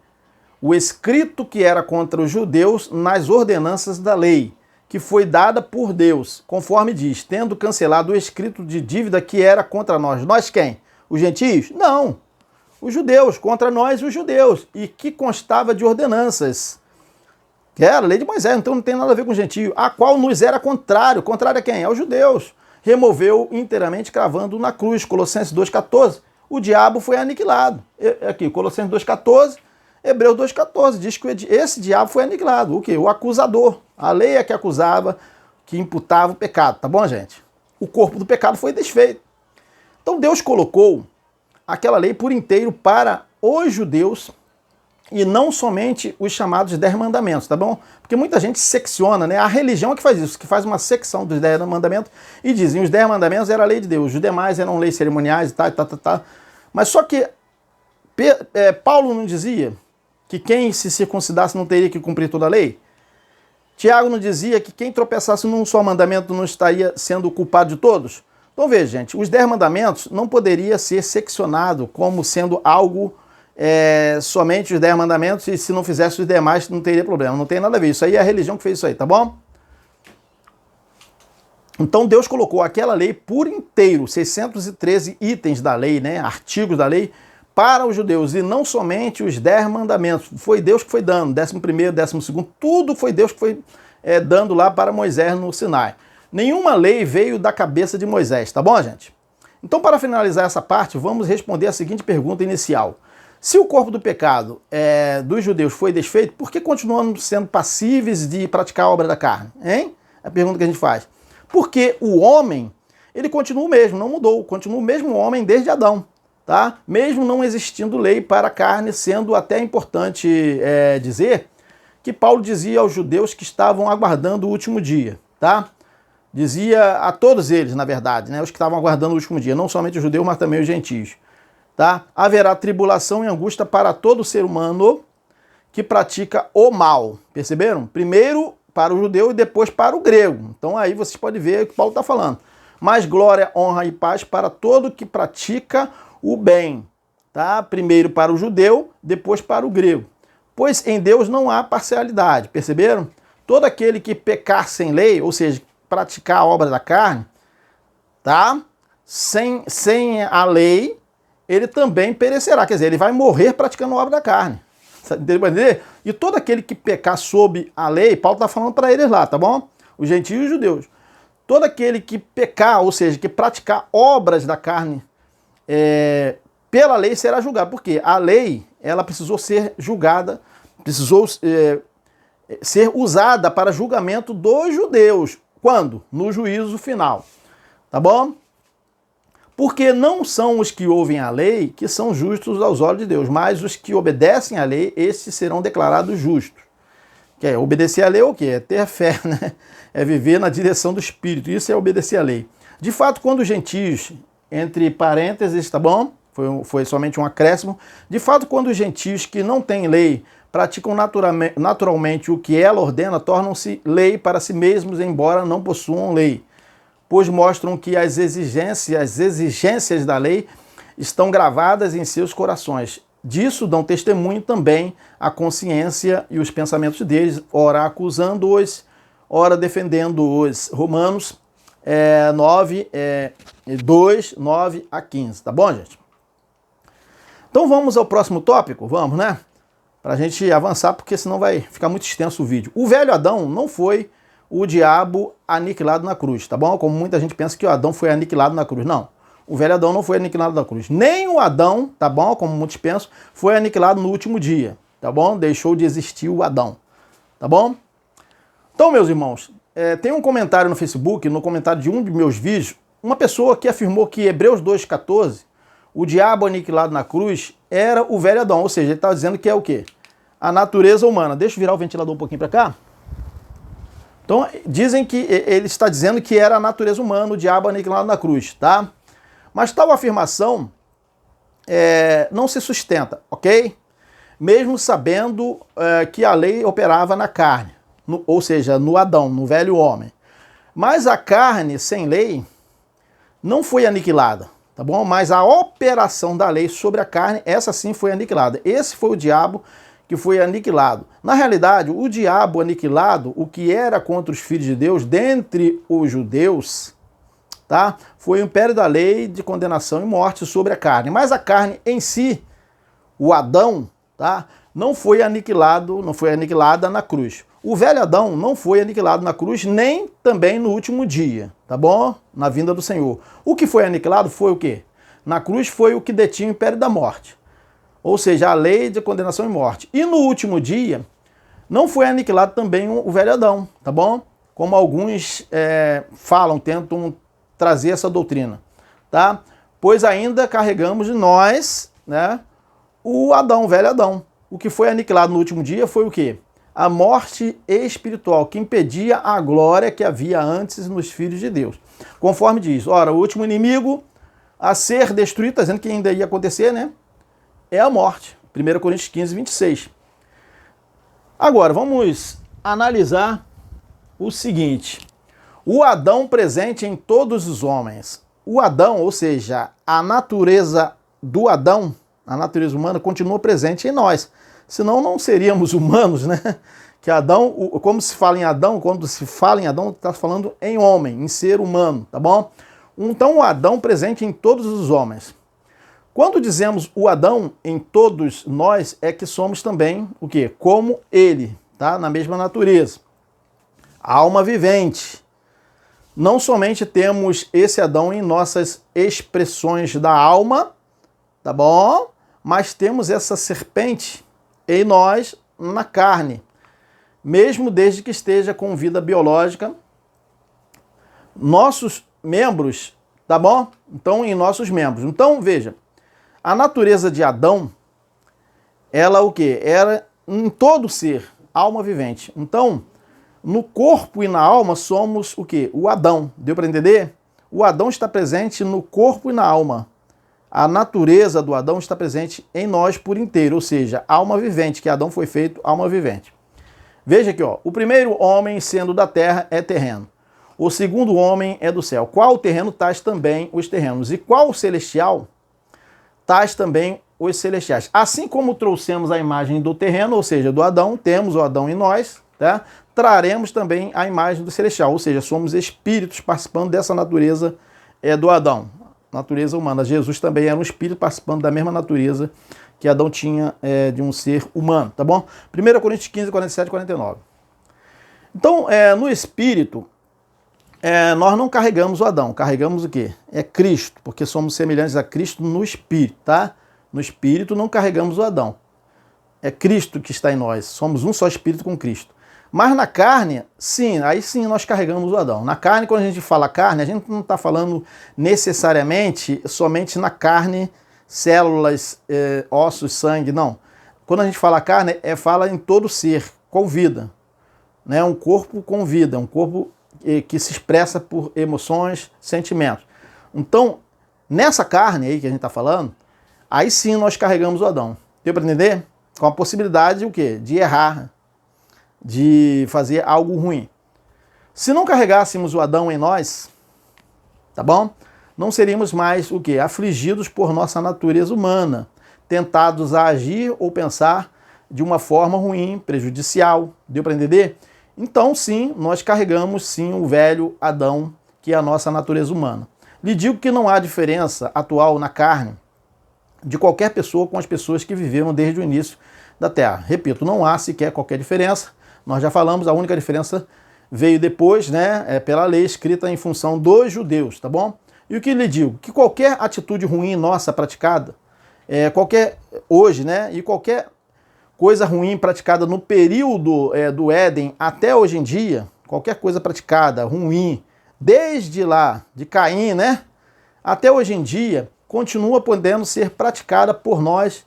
O escrito que era contra os judeus nas ordenanças da lei, que foi dada por Deus, conforme diz, tendo cancelado o escrito de dívida que era contra nós. Nós quem? Os gentios? Não. Os judeus, contra nós os judeus, e que constava de ordenanças, que era a lei de Moisés, então não tem nada a ver com o gentio, a qual nos era contrário. Contrário a quem? Aos judeus. Removeu inteiramente cravando na cruz, Colossenses 2,14. O diabo foi aniquilado. Aqui, Colossenses 2,14, Hebreus 2,14, diz que esse diabo foi aniquilado. O quê? O acusador. A lei é que acusava, que imputava o pecado, tá bom, gente? O corpo do pecado foi desfeito. Então Deus colocou aquela lei por inteiro para os judeus e não somente os chamados 10 mandamentos, tá bom? Porque muita gente secciona, né? A religião é que faz isso, que faz uma secção dos 10 mandamentos e dizem os 10 mandamentos era a lei de Deus, os demais eram leis cerimoniais e tal. Mas só que Paulo não dizia que quem se circuncidasse não teria que cumprir toda a lei? Tiago não dizia que quem tropeçasse num só mandamento não estaria sendo culpado de todos? Então veja, gente, os 10 mandamentos não poderia ser seccionado como sendo algo somente os 10 mandamentos, e se não fizesse os demais não teria problema. Não tem nada a ver. Isso aí é a religião que fez isso aí, tá bom? Então Deus colocou aquela lei por inteiro, 613 itens da lei, né, artigos da lei, para os judeus, e não somente os 10 mandamentos. Foi Deus que foi dando, 11º, 12º, tudo foi Deus que foi dando lá para Moisés no Sinai. Nenhuma lei veio da cabeça de Moisés, tá bom, gente? Então, para finalizar essa parte, vamos responder a seguinte pergunta inicial. Se o corpo do pecado dos judeus foi desfeito, por que continuamos sendo passíveis de praticar a obra da carne? Hein? É a pergunta que a gente faz. Porque o homem ele continua o mesmo, não mudou, continua o mesmo homem desde Adão, tá? Mesmo não existindo lei para a carne, sendo até importante dizer que Paulo dizia aos judeus que estavam aguardando o último dia, tá? Dizia a todos eles, na verdade, né, os que estavam aguardando o último dia, não somente os judeus, mas também os gentios, tá? Haverá tribulação e angústia para todo ser humano que pratica o mal, perceberam? Primeiro para o judeu e depois para o grego. Então aí vocês podem ver o que Paulo está falando. Mas glória, honra e paz para todo que pratica o bem, tá? Primeiro para o judeu, depois para o grego. Pois em Deus não há parcialidade, perceberam? Todo aquele que pecar sem lei, ou seja, praticar a obra da carne, tá? Sem a lei, ele também perecerá, quer dizer, ele vai morrer praticando a obra da carne. Entender? E todo aquele que pecar sob a lei, Paulo está falando para eles lá, tá bom? Os gentios e os judeus. Todo aquele que pecar, ou seja, que praticar obras da carne pela lei será julgado. Porque a lei, ela precisou ser julgada, precisou ser usada para julgamento dos judeus. Quando? No juízo final. Tá bom? Porque não são os que ouvem a lei que são justos aos olhos de Deus, mas os que obedecem à lei, esses serão declarados justos. Que é obedecer à lei é o quê? É ter fé, né? É viver na direção do Espírito. Isso é obedecer à lei. De fato, quando os gentios, entre parênteses, tá bom? Foi somente um acréscimo. De fato, quando os gentios que não têm lei praticam naturalmente o que ela ordena, tornam-se lei para si mesmos, embora não possuam lei, pois mostram que as exigências da lei estão gravadas em seus corações. Disso dão testemunho também a consciência e os pensamentos deles, ora acusando-os, ora defendendo-os. Romanos 2, 9 a 15, tá bom, gente? Então vamos ao próximo tópico? Vamos, né? Para a gente avançar, porque senão vai ficar muito extenso o vídeo. O velho Adão não foi o diabo aniquilado na cruz, tá bom? Como muita gente pensa que o Adão foi aniquilado na cruz. Não, o velho Adão não foi aniquilado na cruz. Nem o Adão, tá bom? Como muitos pensam, foi aniquilado no último dia, tá bom? Deixou de existir o Adão, tá bom? Então, meus irmãos, tem um comentário no Facebook, no comentário de um dos meus vídeos, uma pessoa que afirmou que Hebreus 2,14, o diabo aniquilado na cruz, era o velho Adão, ou seja, ele estava dizendo que é o quê? A natureza humana. Deixa eu virar o ventilador um pouquinho para cá. Então, dizem que ele está dizendo que era a natureza humana, o diabo aniquilado na cruz, tá? Mas tal afirmação não se sustenta, ok? Mesmo sabendo que a lei operava na carne, ou seja, no Adão, no velho homem. Mas a carne sem lei não foi aniquilada, tá bom? Mas a operação da lei sobre a carne, essa sim foi aniquilada. Esse foi o diabo que foi aniquilado. Na realidade, o diabo aniquilado, o que era contra os filhos de Deus, dentre os judeus, tá? Foi o império da lei de condenação e morte sobre a carne. Mas a carne em si, o Adão, tá? Não foi aniquilada na cruz. O velho Adão não foi aniquilado na cruz, nem também no último dia, tá bom? Na vinda do Senhor. O que foi aniquilado foi o quê? Na cruz foi o que detinha o império da morte. Ou seja, a lei de condenação e morte. E no último dia, não foi aniquilado também o velho Adão, tá bom? Como alguns falam, tentam trazer essa doutrina, tá? Pois ainda carregamos de nós, né, o Adão, o velho Adão. O que foi aniquilado no último dia foi o quê? A morte espiritual, que impedia a glória que havia antes nos filhos de Deus. Conforme diz, ora, o último inimigo a ser destruído, está dizendo que ainda ia acontecer, né? É a morte. 1 Coríntios 15, 26. Agora, vamos analisar o seguinte. O Adão presente em todos os homens. O Adão, ou seja, a natureza do Adão, a natureza humana, continua presente em nós. Senão não seríamos humanos, né? Que Adão, como se fala em Adão, quando se fala em Adão, está falando em homem, em ser humano, tá bom? Então o Adão presente em todos os homens. Quando dizemos o Adão em todos nós, é que somos também o quê? Como ele, tá? Na mesma natureza. Alma vivente. Não somente temos esse Adão em nossas expressões da alma, tá bom? Mas temos essa serpente em nós, na carne. Mesmo desde que esteja com vida biológica, nossos membros Tá bom? Então, em nossos membros. Então, veja, a natureza de Adão, ela o quê? Era em todo ser, alma vivente. Então, no corpo e na alma somos o quê? O Adão. Deu para entender? O Adão está presente no corpo e na alma. A natureza do Adão está presente em nós por inteiro, ou seja, alma vivente, que Adão foi feito alma vivente. Veja aqui, ó, o primeiro homem, sendo da terra, é terreno. O segundo homem é do céu. Qual o terreno, tais também os terrenos. E qual o celestial, tais também os celestiais. Assim como trouxemos a imagem do terreno, ou seja, do Adão, temos o Adão em nós, tá? Traremos também a imagem do celestial, ou seja, somos espíritos participando dessa natureza do Adão, natureza humana. Jesus também era um espírito participando da mesma natureza que Adão tinha de um ser humano, tá bom? 1 Coríntios 15, 47 e 49. Então, no espírito, nós não carregamos o Adão, carregamos o quê? É Cristo, porque somos semelhantes a Cristo no espírito, tá? No espírito não carregamos o Adão. É Cristo que está em nós, somos um só espírito com Cristo. Mas na carne, sim, aí sim nós carregamos o Adão. Na carne, quando a gente fala carne, a gente não está falando necessariamente somente na carne, células, ossos, sangue, não. Quando a gente fala carne, fala em todo ser, com vida. Né? Um corpo com vida, um corpo que se expressa por emoções, sentimentos. Então, nessa carne aí que a gente está falando, aí sim nós carregamos o Adão. Deu para entender? Com a possibilidade o quê? De errar, de fazer algo ruim. Se não carregássemos o Adão em nós, tá bom? Não seríamos mais o quê? Afligidos por nossa natureza humana, tentados a agir ou pensar de uma forma ruim, prejudicial. Deu para entender? Então, sim, nós carregamos sim o velho Adão, que é a nossa natureza humana. Lhe digo que não há diferença atual na carne de qualquer pessoa com as pessoas que viveram desde o início da Terra. Repito, não há sequer qualquer diferença. Nós já falamos, a única diferença veio depois, né, pela lei escrita em função dos judeus, tá bom? E o que lhe digo? Que qualquer atitude ruim nossa praticada, hoje, né, e qualquer coisa ruim praticada no período do Éden até hoje em dia, qualquer coisa praticada ruim, desde lá, de Caim, né, até hoje em dia, continua podendo ser praticada por nós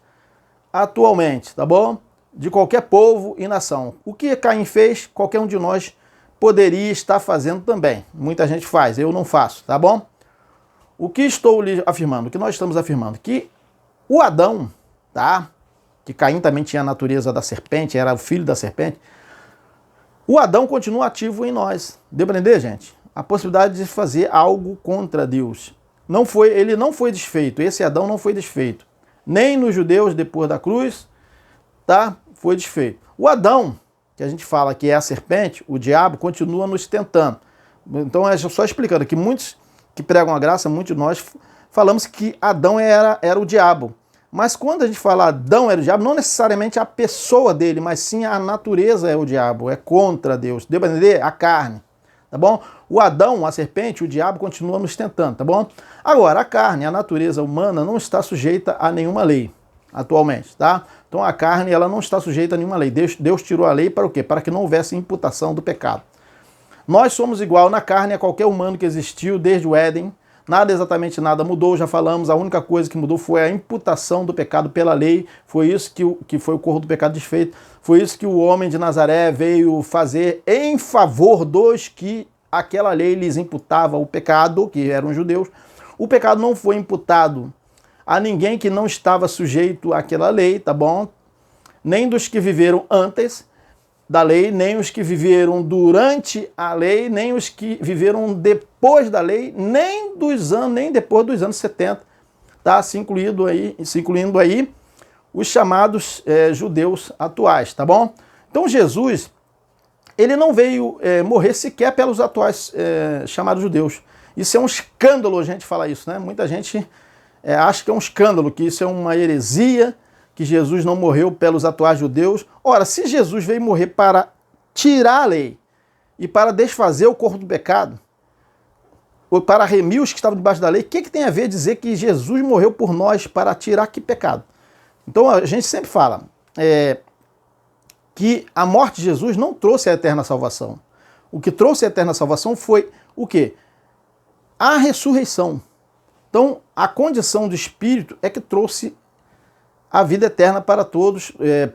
atualmente, tá bom? De qualquer povo e nação. O que Caim fez, qualquer um de nós poderia estar fazendo também. Muita gente faz, eu não faço, tá bom? O que estou lhe afirmando, o que nós estamos afirmando? Que o Adão, tá? Que Caim também tinha a natureza da serpente, era o filho da serpente. O Adão continua ativo em nós. Deu para entender, gente? A possibilidade de fazer algo contra Deus. Ele não foi desfeito, esse Adão não foi desfeito. Nem nos judeus, depois da cruz, tá? Foi desfeito. O Adão, que a gente fala que é a serpente, o diabo, continua nos tentando. Então, só explicando que muitos que pregam a graça, muitos de nós falamos que Adão era o diabo. Mas quando a gente fala Adão era o diabo, não necessariamente a pessoa dele, mas sim a natureza é o diabo, é contra Deus. Deu para entender? A carne. Tá bom? O Adão, a serpente, o diabo continua nos tentando, tá bom? Agora, a carne, a natureza humana não está sujeita a nenhuma lei atualmente, tá? Então a carne, ela não está sujeita a nenhuma lei. Deus tirou a lei para o quê? Para que não houvesse imputação do pecado. Nós somos igual na carne a qualquer humano que existiu desde o Éden. Exatamente nada mudou, já falamos, a única coisa que mudou foi a imputação do pecado pela lei, foi isso que foi o corpo do pecado desfeito, foi isso que o homem de Nazaré veio fazer em favor dos que aquela lei lhes imputava o pecado, que eram judeus. O pecado não foi imputado a ninguém que não estava sujeito àquela lei, tá bom? Nem dos que viveram antes da lei, nem os que viveram durante a lei, nem os que viveram depois da lei, nem depois dos anos 70, tá? Se incluindo aí os chamados judeus atuais, tá bom? Então Jesus, ele não veio morrer sequer pelos atuais chamados judeus. Isso é um escândalo a gente falar isso, né? Muita gente acha que é um escândalo, que isso é uma heresia, que Jesus não morreu pelos atuais judeus. Ora, se Jesus veio morrer para tirar a lei e para desfazer o corpo do pecado, ou para remir os que estavam debaixo da lei, o que tem a ver dizer que Jesus morreu por nós para tirar que pecado? Então a gente sempre fala que a morte de Jesus não trouxe a eterna salvação. O que trouxe a eterna salvação foi o quê? A ressurreição. Então, a condição do Espírito é que trouxe a vida eterna para todos,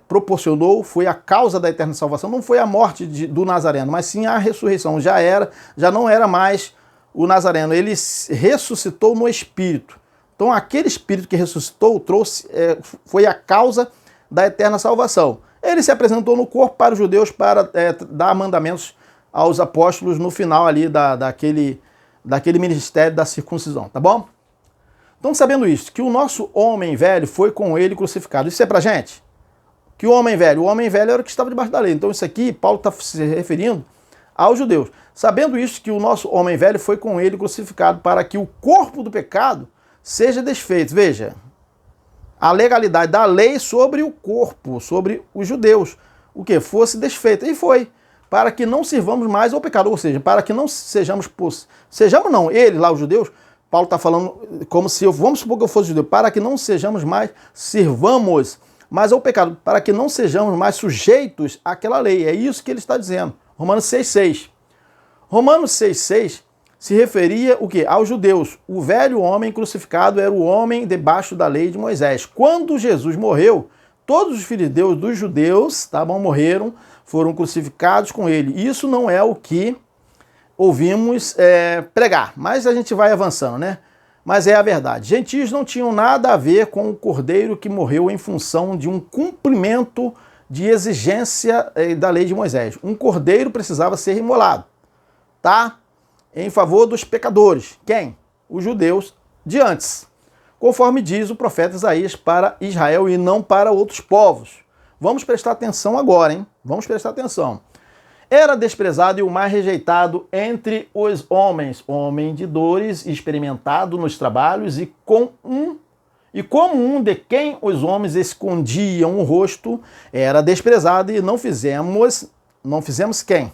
proporcionou, foi a causa da eterna salvação. Não foi a morte do Nazareno, mas sim a ressurreição. Já não era mais o Nazareno, ele ressuscitou no Espírito. Então, aquele Espírito que ressuscitou foi a causa da eterna salvação. Ele se apresentou no corpo para os judeus para dar mandamentos aos apóstolos no final ali daquele ministério da circuncisão, tá bom? Então, sabendo isso, que o nosso homem velho foi com ele crucificado. Isso é pra gente? Que o homem velho era o que estava debaixo da lei. Então, isso aqui, Paulo está se referindo aos judeus. Sabendo isso, que o nosso homem velho foi com ele crucificado para que o corpo do pecado seja desfeito. Veja, a legalidade da lei sobre o corpo, sobre os judeus, o que? Fosse desfeita. E foi, para que não sirvamos mais ao pecado, ou seja, para que não eles lá, os judeus, Paulo está falando como se vamos supor que eu fosse judeu, para que não sejamos mais, sirvamos mais ao pecado, para que não sejamos mais sujeitos àquela lei. É isso que ele está dizendo. Romanos 6,6. Romanos 6,6 se referia o quê? Aos judeus. O velho homem crucificado era o homem debaixo da lei de Moisés. Quando Jesus morreu, todos os filhos de Deus dos judeus, tá bom, morreram, foram crucificados com ele. Isso não é o que ouvimos pregar, mas a gente vai avançando, né? Mas é a verdade. Gentios não tinham nada a ver com o cordeiro que morreu em função de um cumprimento de exigência da lei de Moisés. Um cordeiro precisava ser imolado, tá? Em favor dos pecadores. Quem? Os judeus de antes. Conforme diz o profeta Isaías para Israel e não para outros povos. Vamos prestar atenção agora, hein? Vamos prestar atenção. Era desprezado e o mais rejeitado entre os homens, homem de dores, experimentado nos trabalhos e como um de quem os homens escondiam o rosto, era desprezado e não fizemos quem?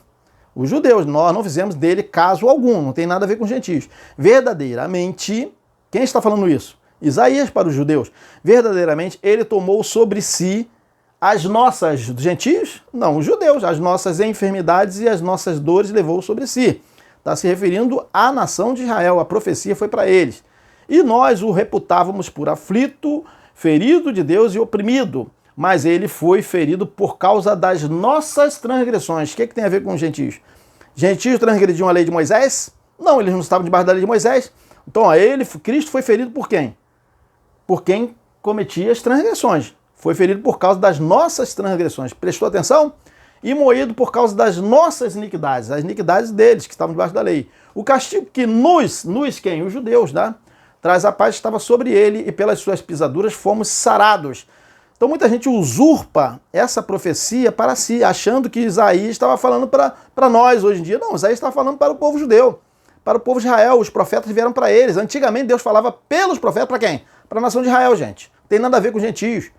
Os judeus, nós não fizemos dele caso algum, não tem nada a ver com os gentios. Verdadeiramente, quem está falando isso? Isaías para os judeus. Verdadeiramente, ele tomou sobre si as nossas gentios? Não, os judeus, as nossas enfermidades e as nossas dores levou sobre si. Está se referindo à nação de Israel, a profecia foi para eles. E nós o reputávamos por aflito, ferido de Deus e oprimido. Mas ele foi ferido por causa das nossas transgressões. O que tem a ver com os gentios? Gentios transgrediam a lei de Moisés? Não, eles não estavam debaixo da lei de Moisés. Então, Cristo foi ferido por quem? Por quem cometia as transgressões. Foi ferido por causa das nossas transgressões. Prestou atenção? E moído por causa das nossas iniquidades, as iniquidades deles, que estavam debaixo da lei. O castigo que quem? Os judeus, né? Traz a paz estava sobre ele e pelas suas pisaduras fomos sarados. Então muita gente usurpa essa profecia para si, achando que Isaías estava falando para nós hoje em dia. Não, Isaías estava falando para o povo judeu, para o povo de Israel. Os profetas vieram para eles. Antigamente Deus falava pelos profetas para quem? Para a nação de Israel, gente. Não tem nada a ver com os gentios.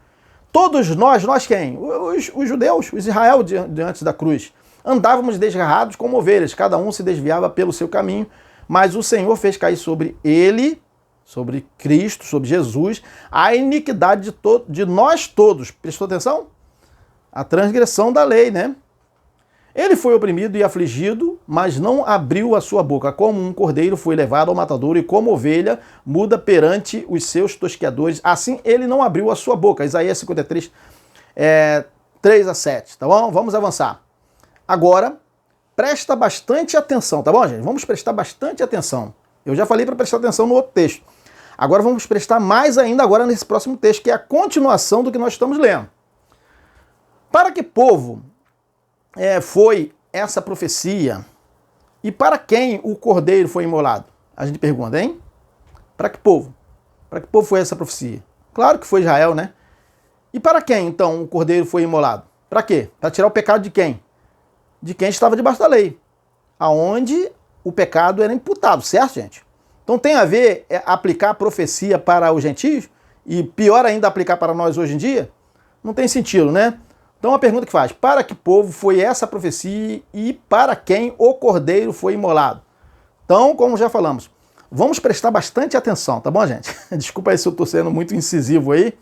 Todos nós quem? Os judeus, os Israel diante da cruz. Andávamos desgarrados como ovelhas, cada um se desviava pelo seu caminho, mas o Senhor fez cair sobre ele, sobre Cristo, sobre Jesus, a iniquidade de nós todos. Prestou atenção? A transgressão da lei, né? Ele foi oprimido e afligido, mas não abriu a sua boca. Como um cordeiro foi levado ao matadouro e como ovelha muda perante os seus tosqueadores, assim ele não abriu a sua boca. Isaías 53, 3-7, tá bom? Vamos avançar. Agora, presta bastante atenção, tá bom, gente? Vamos prestar bastante atenção. Eu já falei para prestar atenção no outro texto. Agora vamos prestar mais ainda agora nesse próximo texto, que é a continuação do que nós estamos lendo. Para que povo foi essa profecia e para quem o cordeiro foi imolado? A gente pergunta, hein? Para que povo? Para que povo foi essa profecia? Claro que foi Israel, né? E para quem, então, o cordeiro foi imolado? Para quê? Para tirar o pecado de quem? De quem estava debaixo da lei. Aonde o pecado era imputado, certo, gente? Então tem a ver aplicar a profecia para os gentios e pior ainda aplicar para nós hoje em dia? Não tem sentido, né? Então a pergunta que faz, para que povo foi essa profecia e para quem o cordeiro foi imolado? Então, como já falamos, vamos prestar bastante atenção, tá bom, gente? Desculpa aí se eu estou sendo muito incisivo aí.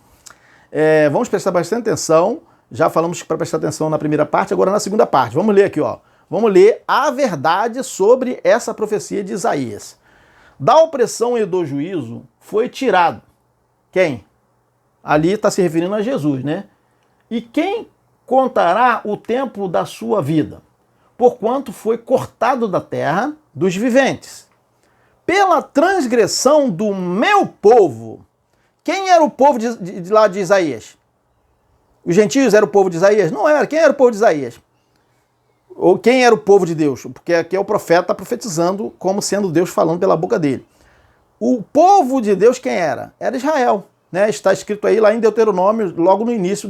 Vamos prestar bastante atenção. Já falamos para prestar atenção na primeira parte, agora na segunda parte. Vamos ler aqui, ó. Vamos ler a verdade sobre essa profecia de Isaías. da opressão e do juízo foi tirado. Quem? Ali está se referindo a Jesus, né? E quem contará o tempo da sua vida? Porquanto foi cortado da terra dos viventes. Pela transgressão do meu povo. Quem era o povo de lá de Isaías? Os gentios eram o povo de Isaías? Não era. Quem era o povo de Isaías? Ou quem era o povo de Deus? Porque aqui é o profeta está profetizando como sendo Deus falando pela boca dele. O povo de Deus quem era? Era Israel. Né? Está escrito aí lá em Deuteronômio, logo no início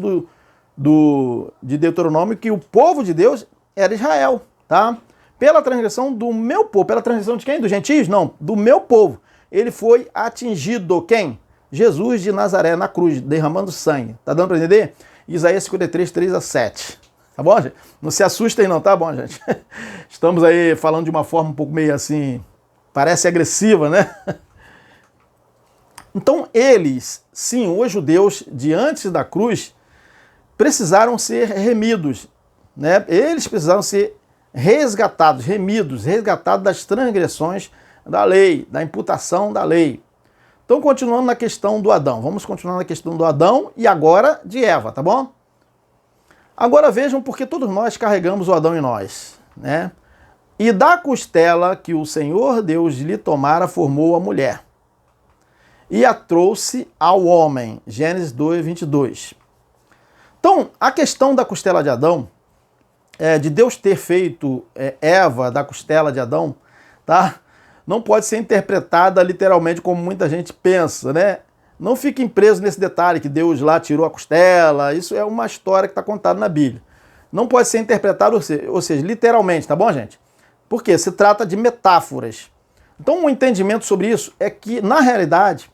de Deuteronômio, que o povo de Deus era Israel. Tá? Pela transgressão do meu povo. Pela transgressão de quem? Dos gentios? Não, do meu povo. Ele foi atingido. Quem? Jesus de Nazaré na cruz, derramando sangue. Tá dando para entender? Isaías 53, 3 a 7. Tá bom, gente? Não se assustem não, tá bom, gente? Estamos aí falando de uma forma um pouco meio assim, parece agressiva, né? Então eles, sim, os judeus, diante da cruz, precisaram ser remidos, né? Eles precisaram ser resgatados, remidos, resgatados das transgressões da lei, da imputação da lei. Então, continuando na questão do Adão. Vamos continuar na questão do Adão e agora de Eva, tá bom? Agora vejam porque todos nós carregamos o Adão em nós, né? E da costela que o Senhor Deus lhe tomara, formou a mulher. E a trouxe ao homem. Gênesis 2, 22. Então, a questão da costela de Adão, de Deus ter feito Eva da costela de Adão, tá? Não pode ser interpretada literalmente como muita gente pensa, né? Não fiquem presos nesse detalhe que Deus lá tirou a costela. Isso é uma história que está contada na Bíblia. Não pode ser interpretado, ou seja, literalmente, tá bom, gente? Porque se trata de metáforas. Então, um entendimento sobre isso é que, na realidade,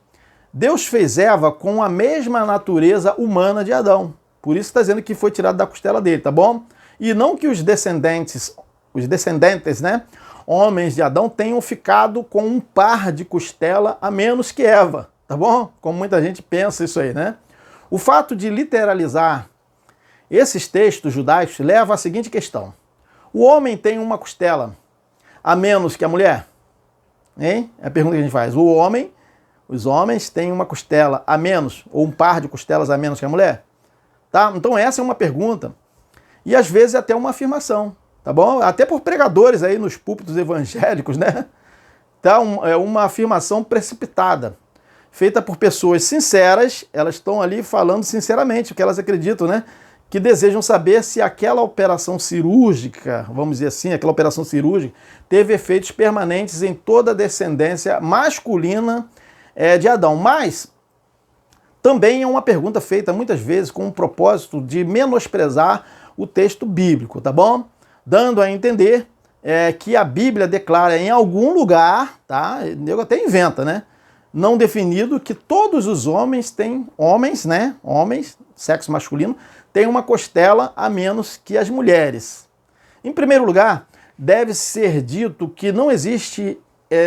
Deus fez Eva com a mesma natureza humana de Adão. Por isso está dizendo que foi tirado da costela dele, tá bom? E não que os descendentes, né? Homens de Adão tenham ficado com um par de costela a menos que Eva, tá bom? Como muita gente pensa isso aí, né? O fato de literalizar esses textos judaicos leva à seguinte questão. O homem tem uma costela a menos que a mulher? Hein? É a pergunta que a gente faz. Os homens têm uma costela a menos, ou um par de costelas a menos que a mulher? Tá? Então essa é uma pergunta e às vezes até uma afirmação. Tá bom? Até por pregadores aí nos púlpitos evangélicos, né? Tá? É uma afirmação precipitada, feita por pessoas sinceras, elas estão ali falando sinceramente o que elas acreditam, né? Que desejam saber se aquela operação cirúrgica, vamos dizer assim, aquela operação cirúrgica, teve efeitos permanentes em toda a descendência masculina de Adão. Mas também é uma pergunta feita muitas vezes com o propósito de menosprezar o texto bíblico, tá bom? Dando a entender que a Bíblia declara em algum lugar, tá? O nego até inventa, né? Não definido, que todos os homens têm, né? Homens, sexo masculino, têm uma costela a menos que as mulheres. Em primeiro lugar, deve ser dito que não existe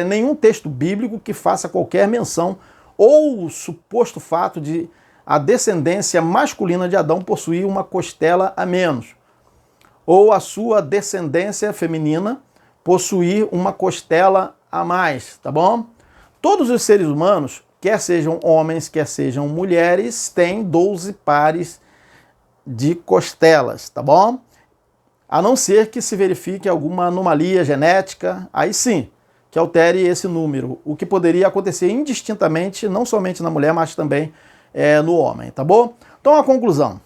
nenhum texto bíblico que faça qualquer menção ou o suposto fato de a descendência masculina de Adão possuir uma costela a menos, ou a sua descendência feminina possuir uma costela a mais, tá bom? Todos os seres humanos, quer sejam homens, quer sejam mulheres, têm 12 pares de costelas, tá bom? A não ser que se verifique alguma anomalia genética, aí sim, que altere esse número, o que poderia acontecer indistintamente, não somente na mulher, mas também no homem, tá bom? Então a conclusão,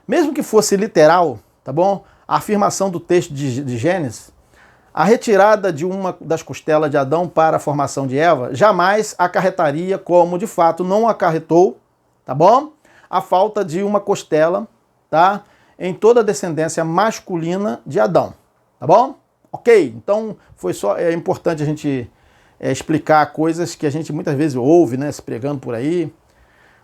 mesmo que fosse literal, tá bom? A afirmação do texto de Gênesis, a retirada de uma das costelas de Adão para a formação de Eva jamais acarretaria, como de fato não acarretou, tá bom? A falta de uma costela, tá? Em toda a descendência masculina de Adão, tá bom? Ok, então é importante a gente explicar coisas que a gente muitas vezes ouve, né, se pregando por aí.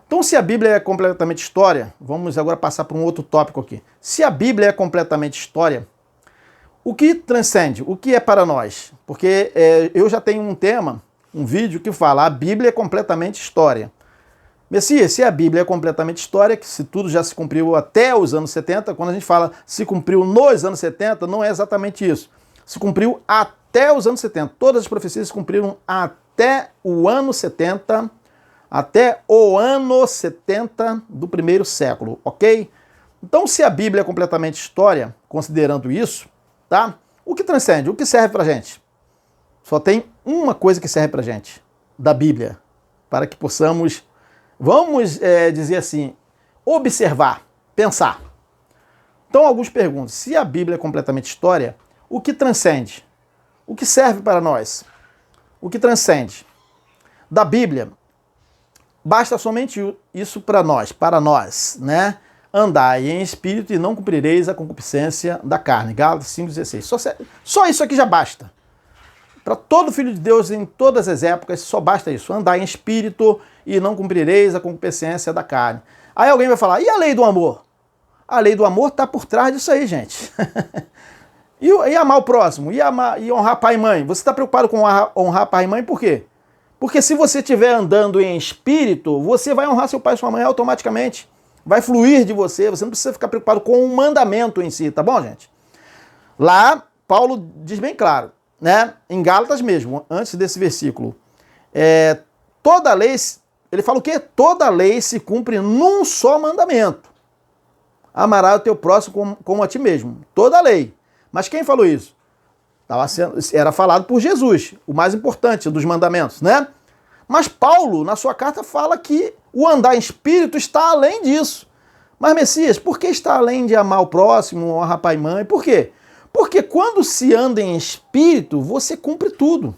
Então, se a Bíblia é completamente história, vamos agora passar para um outro tópico aqui. Se a Bíblia é completamente história, o que transcende? O que é para nós? Porque eu já tenho um vídeo que fala a Bíblia é completamente história. Messias, se a Bíblia é completamente história, que se tudo já se cumpriu até os anos 70, quando a gente fala se cumpriu nos anos 70, não é exatamente isso. Se cumpriu até os anos 70. Todas as profecias se cumpriram até o ano 70, do primeiro século, ok? Então, se a Bíblia é completamente história, considerando isso, tá? O que transcende? O que serve pra gente? Só tem uma coisa que serve pra gente, da Bíblia, para que possamos, vamos dizer assim, observar, pensar. Então, alguns perguntam, se a Bíblia é completamente história, o que transcende? O que serve para nós? O que transcende? Da Bíblia, basta somente isso para nós, né? Andai em espírito e não cumprireis a concupiscência da carne. Gálatas 5,16. Só isso aqui já basta. Para todo filho de Deus, em todas as épocas, só basta isso. Andai em espírito e não cumprireis a concupiscência da carne. Aí alguém vai falar, e a lei do amor? A lei do amor está por trás disso aí, gente. E amar o próximo? E honrar pai e mãe? Você está preocupado com honrar pai e mãe por quê? Porque se você estiver andando em espírito, você vai honrar seu pai e sua mãe automaticamente. Vai fluir de você, você não precisa ficar preocupado com o mandamento em si, tá bom, gente? Lá, Paulo diz bem claro, né? Em Gálatas mesmo, antes desse versículo. Toda lei, ele fala o quê? Toda lei se cumpre num só mandamento. Amarás o teu próximo como a ti mesmo. Toda lei. Mas quem falou isso? Era falado por Jesus, o mais importante dos mandamentos, né? Mas Paulo, na sua carta, fala que o andar em espírito está além disso. Mas, Messias, por que está além de amar o próximo, honrar pai e mãe? Por quê? Porque quando se anda em espírito, você cumpre tudo.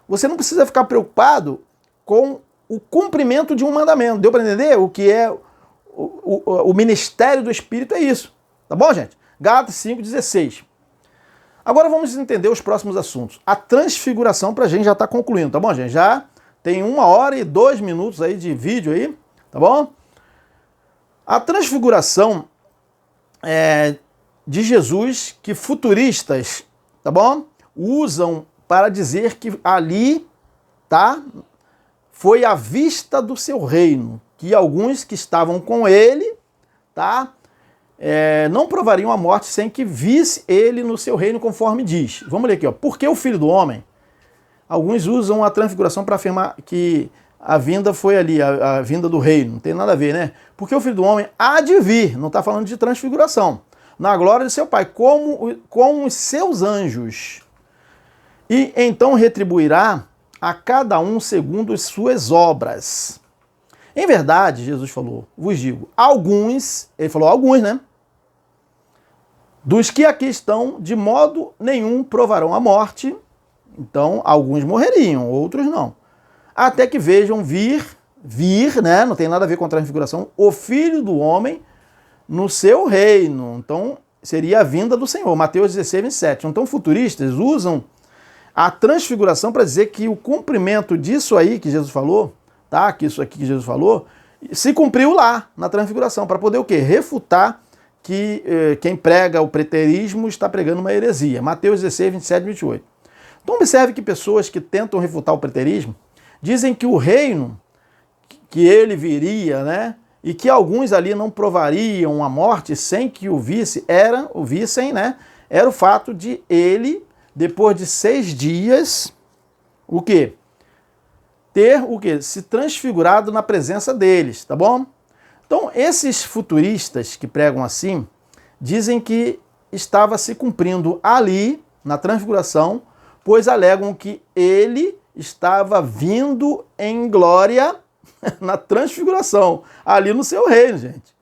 Você não precisa ficar preocupado com o cumprimento de um mandamento. Deu para entender o que é o ministério do Espírito? É isso. Tá bom, gente? Gálatas 5,16. Agora vamos entender os próximos assuntos. A transfiguração para a gente já está concluindo, tá bom, gente? Já tem 1 hora e 2 minutos aí de vídeo aí, tá bom? A transfiguração de Jesus, que futuristas, tá bom? Usam para dizer que ali, tá? Foi a vista do seu reino, que alguns que estavam com ele, tá? Não provariam a morte sem que visse ele no seu reino, conforme diz. Vamos ler aqui, ó. Porque o Filho do Homem, alguns usam a transfiguração para afirmar que a vinda foi ali, a vinda do reino. Não tem nada a ver, né? Porque o Filho do Homem há de vir, não está falando de transfiguração, na glória de seu Pai, com os seus anjos. E então retribuirá a cada um segundo as suas obras. Em verdade, Jesus falou, vos digo, alguns, ele falou alguns, né? Dos que aqui estão, de modo nenhum provarão a morte. Então, alguns morreriam, outros não. Até que vejam vir, né? Não tem nada a ver com a transfiguração, o Filho do Homem no seu reino. Então, seria a vinda do Senhor. Mateus 16, 27. Então, futuristas usam a transfiguração para dizer que o cumprimento disso aí que Jesus falou, tá? Que isso aqui que Jesus falou, se cumpriu lá, na transfiguração, para poder o quê? Refutar que quem prega o preterismo está pregando uma heresia. Mateus 16, 27 e 28. Então observe que pessoas que tentam refutar o preterismo dizem que o reino, que ele viria, né? E que alguns ali não provariam a morte sem que o vissem, né? Era o fato de ele, depois de 6 dias, o quê? Ter o quê? Se transfigurado na presença deles, tá bom? Então, esses futuristas que pregam assim, dizem que estava se cumprindo ali, na transfiguração, pois alegam que ele estava vindo em glória na transfiguração, ali no seu reino, gente.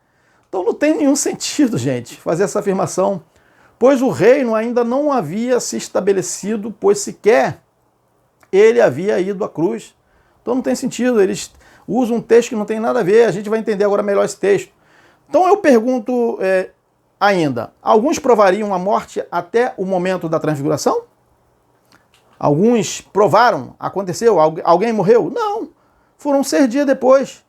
Então não tem nenhum sentido, gente, fazer essa afirmação, pois o reino ainda não havia se estabelecido, pois sequer ele havia ido à cruz. Então não tem sentido, eles usam um texto que não tem nada a ver, a gente vai entender agora melhor esse texto. Então eu pergunto ainda, alguns provariam a morte até o momento da transfiguração? Alguns provaram? Aconteceu? Alguém morreu? Não, foram 6 dias depois.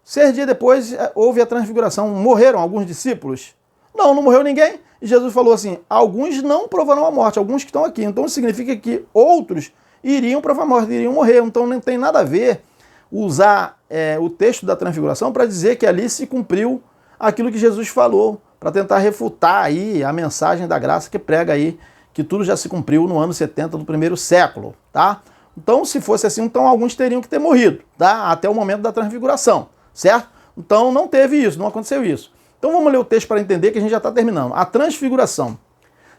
6 dias depois houve a transfiguração. Morreram alguns discípulos? Não, não morreu ninguém. E Jesus falou assim, alguns não provarão a morte, alguns que estão aqui. Então isso significa que outros iriam provar a morte, iriam morrer. Então não tem nada a ver usar o texto da transfiguração para dizer que ali se cumpriu aquilo que Jesus falou, para tentar refutar aí a mensagem da graça que prega aí, que tudo já se cumpriu no ano 70 do primeiro século, tá? Então, se fosse assim, então alguns teriam que ter morrido, tá? Até o momento da transfiguração, certo? Então não teve isso, não aconteceu isso. Então vamos ler o texto para entender que a gente já está terminando. A transfiguração.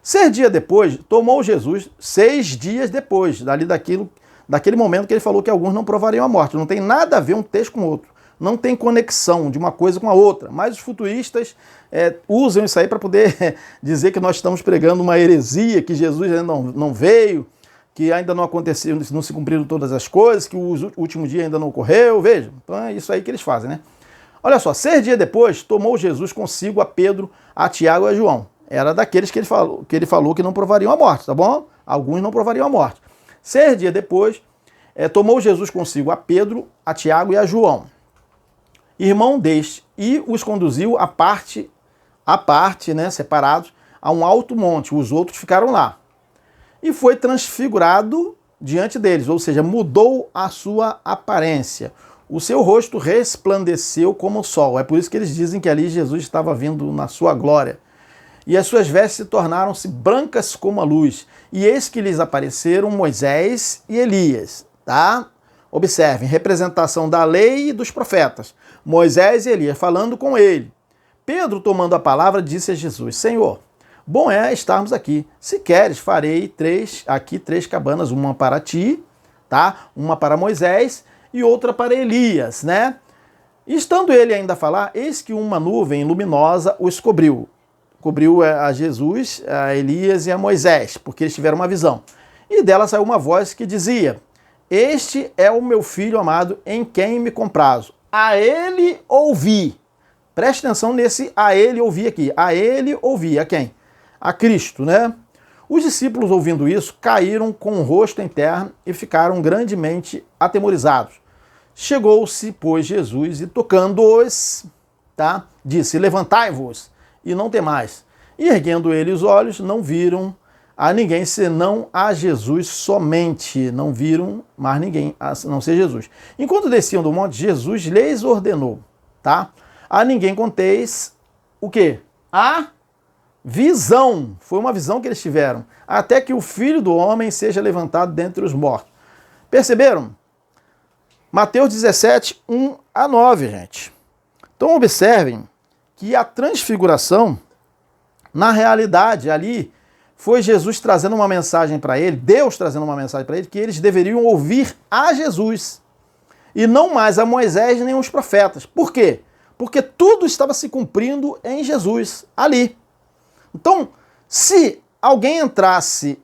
6 dias depois, tomou Jesus, 6 dias depois, daquele momento que ele falou que alguns não provariam a morte. Não tem nada a ver um texto com o outro. Não tem conexão de uma coisa com a outra. Mas os futuristas usam isso aí para poder dizer que nós estamos pregando uma heresia, que Jesus ainda não veio, que ainda não aconteceu, não se cumpriram todas as coisas, que o último dia ainda não ocorreu. Vejam, então é isso aí que eles fazem, né? Olha só, 6 dias depois, tomou Jesus consigo a Pedro, a Tiago e a João. Era daqueles que ele falou que não provariam a morte, tá bom? Alguns não provariam a morte. 6 dias depois, tomou Jesus consigo a Pedro, a Tiago e a João, irmão deste, e os conduziu à parte, né, separados, a um alto monte. Os outros ficaram lá. E foi transfigurado diante deles, ou seja, mudou a sua aparência. O seu rosto resplandeceu como o sol. É por isso que eles dizem que ali Jesus estava vindo na sua glória. E as suas vestes se tornaram-se brancas como a luz. E eis que lhes apareceram Moisés e Elias, tá? Observem, representação da lei e dos profetas. Moisés e Elias falando com ele. Pedro, tomando a palavra, disse a Jesus: Senhor, bom é estarmos aqui. Se queres, farei três cabanas, uma para ti, tá? Uma para Moisés e outra para Elias, né? E estando ele ainda a falar, eis que uma nuvem luminosa os cobriu. Cobriu a Jesus, a Elias e a Moisés, porque eles tiveram uma visão. E dela saiu uma voz que dizia: Este é o meu filho amado, em quem me comprazo. A ele ouvi. Preste atenção nesse a ele ouvi aqui. A ele ouvi. A quem? A Cristo, né? Os discípulos, ouvindo isso, caíram com o rosto em terra e ficaram grandemente atemorizados. Chegou-se, pois, Jesus e tocando-os, tá? Disse: Levantai-vos e não temais. E erguendo ele os olhos, não viram a ninguém senão a Jesus somente. Não viram mais ninguém a não ser Jesus. Enquanto desciam do monte, Jesus lhes ordenou, tá? A ninguém conteis o quê? A visão. Foi uma visão que eles tiveram. Até que o Filho do Homem seja levantado dentre os mortos. Perceberam? Mateus 17, 1 a 9, gente. Então observem que a transfiguração, na realidade, ali, foi Jesus trazendo uma mensagem para ele, Deus trazendo uma mensagem para ele, que eles deveriam ouvir a Jesus, e não mais a Moisés nem os profetas. Por quê? Porque tudo estava se cumprindo em Jesus, ali. Então, se alguém entrasse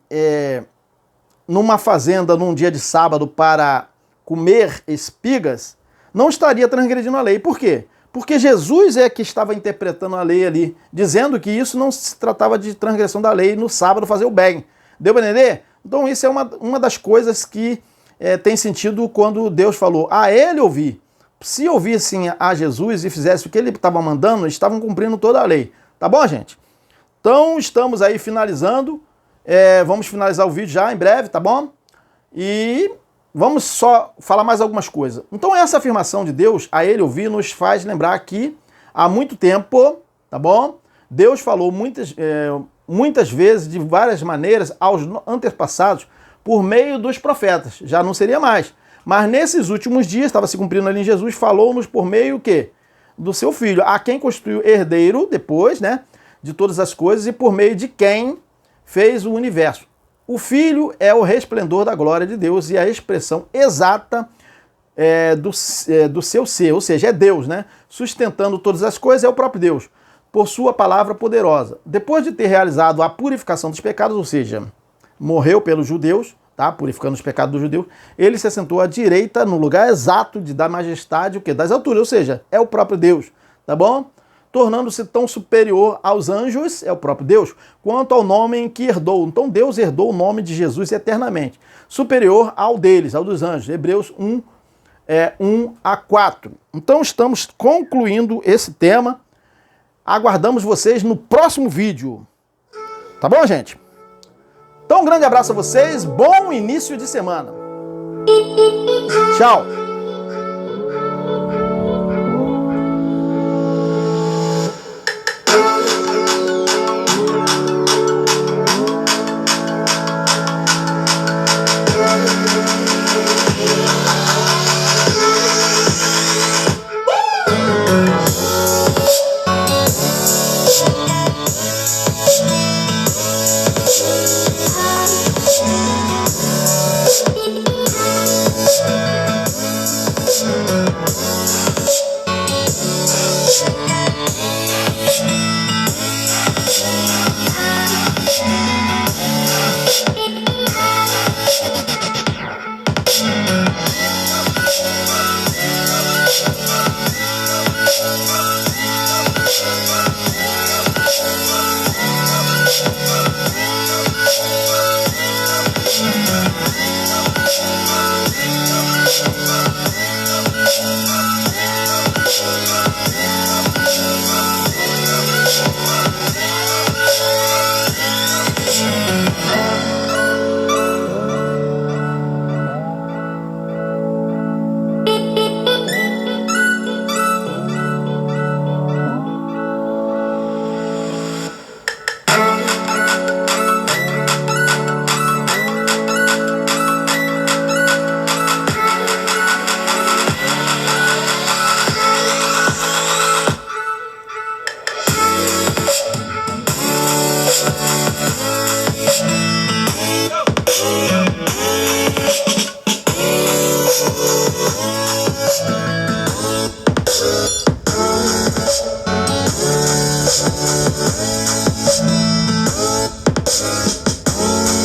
numa fazenda num dia de sábado para comer espigas, não estaria transgredindo a lei. Por quê? Porque Jesus é que estava interpretando a lei ali, dizendo que isso não se tratava de transgressão da lei no sábado fazer o bem. Deu para entender? Então isso é uma das coisas que tem sentido quando Deus falou: a ele ouvir. Se ouvissem a Jesus e fizessem o que ele estava mandando, estavam cumprindo toda a lei. Tá bom, gente? Então estamos aí finalizando. Vamos finalizar o vídeo já em breve, tá bom? E vamos só falar mais algumas coisas. Então essa afirmação de Deus, a ele ouvir, nos faz lembrar que há muito tempo, tá bom? Deus falou muitas vezes, de várias maneiras, aos antepassados, por meio dos profetas. Já não seria mais. Mas nesses últimos dias, estava se cumprindo ali em Jesus, falou-nos por meio o quê? Do seu Filho, a quem constituiu herdeiro depois, né, de todas as coisas, e por meio de quem fez o universo. O Filho é o resplendor da glória de Deus e a expressão exata do seu ser, ou seja, é Deus, né? Sustentando todas as coisas é o próprio Deus, por sua palavra poderosa. Depois de ter realizado a purificação dos pecados, ou seja, morreu pelos judeus, tá? Purificando os pecados dos judeus, ele se assentou à direita no lugar exato da majestade, o quê? Das alturas, ou seja, é o próprio Deus, tá bom? Tornando-se tão superior aos anjos, é o próprio Deus, quanto ao nome em que herdou. Então Deus herdou o nome de Jesus eternamente, superior ao deles, ao dos anjos. Hebreus 1, 1 a 4. Então estamos concluindo esse tema. Aguardamos vocês no próximo vídeo. Tá bom, gente? Então um grande abraço a vocês, bom início de semana. Tchau!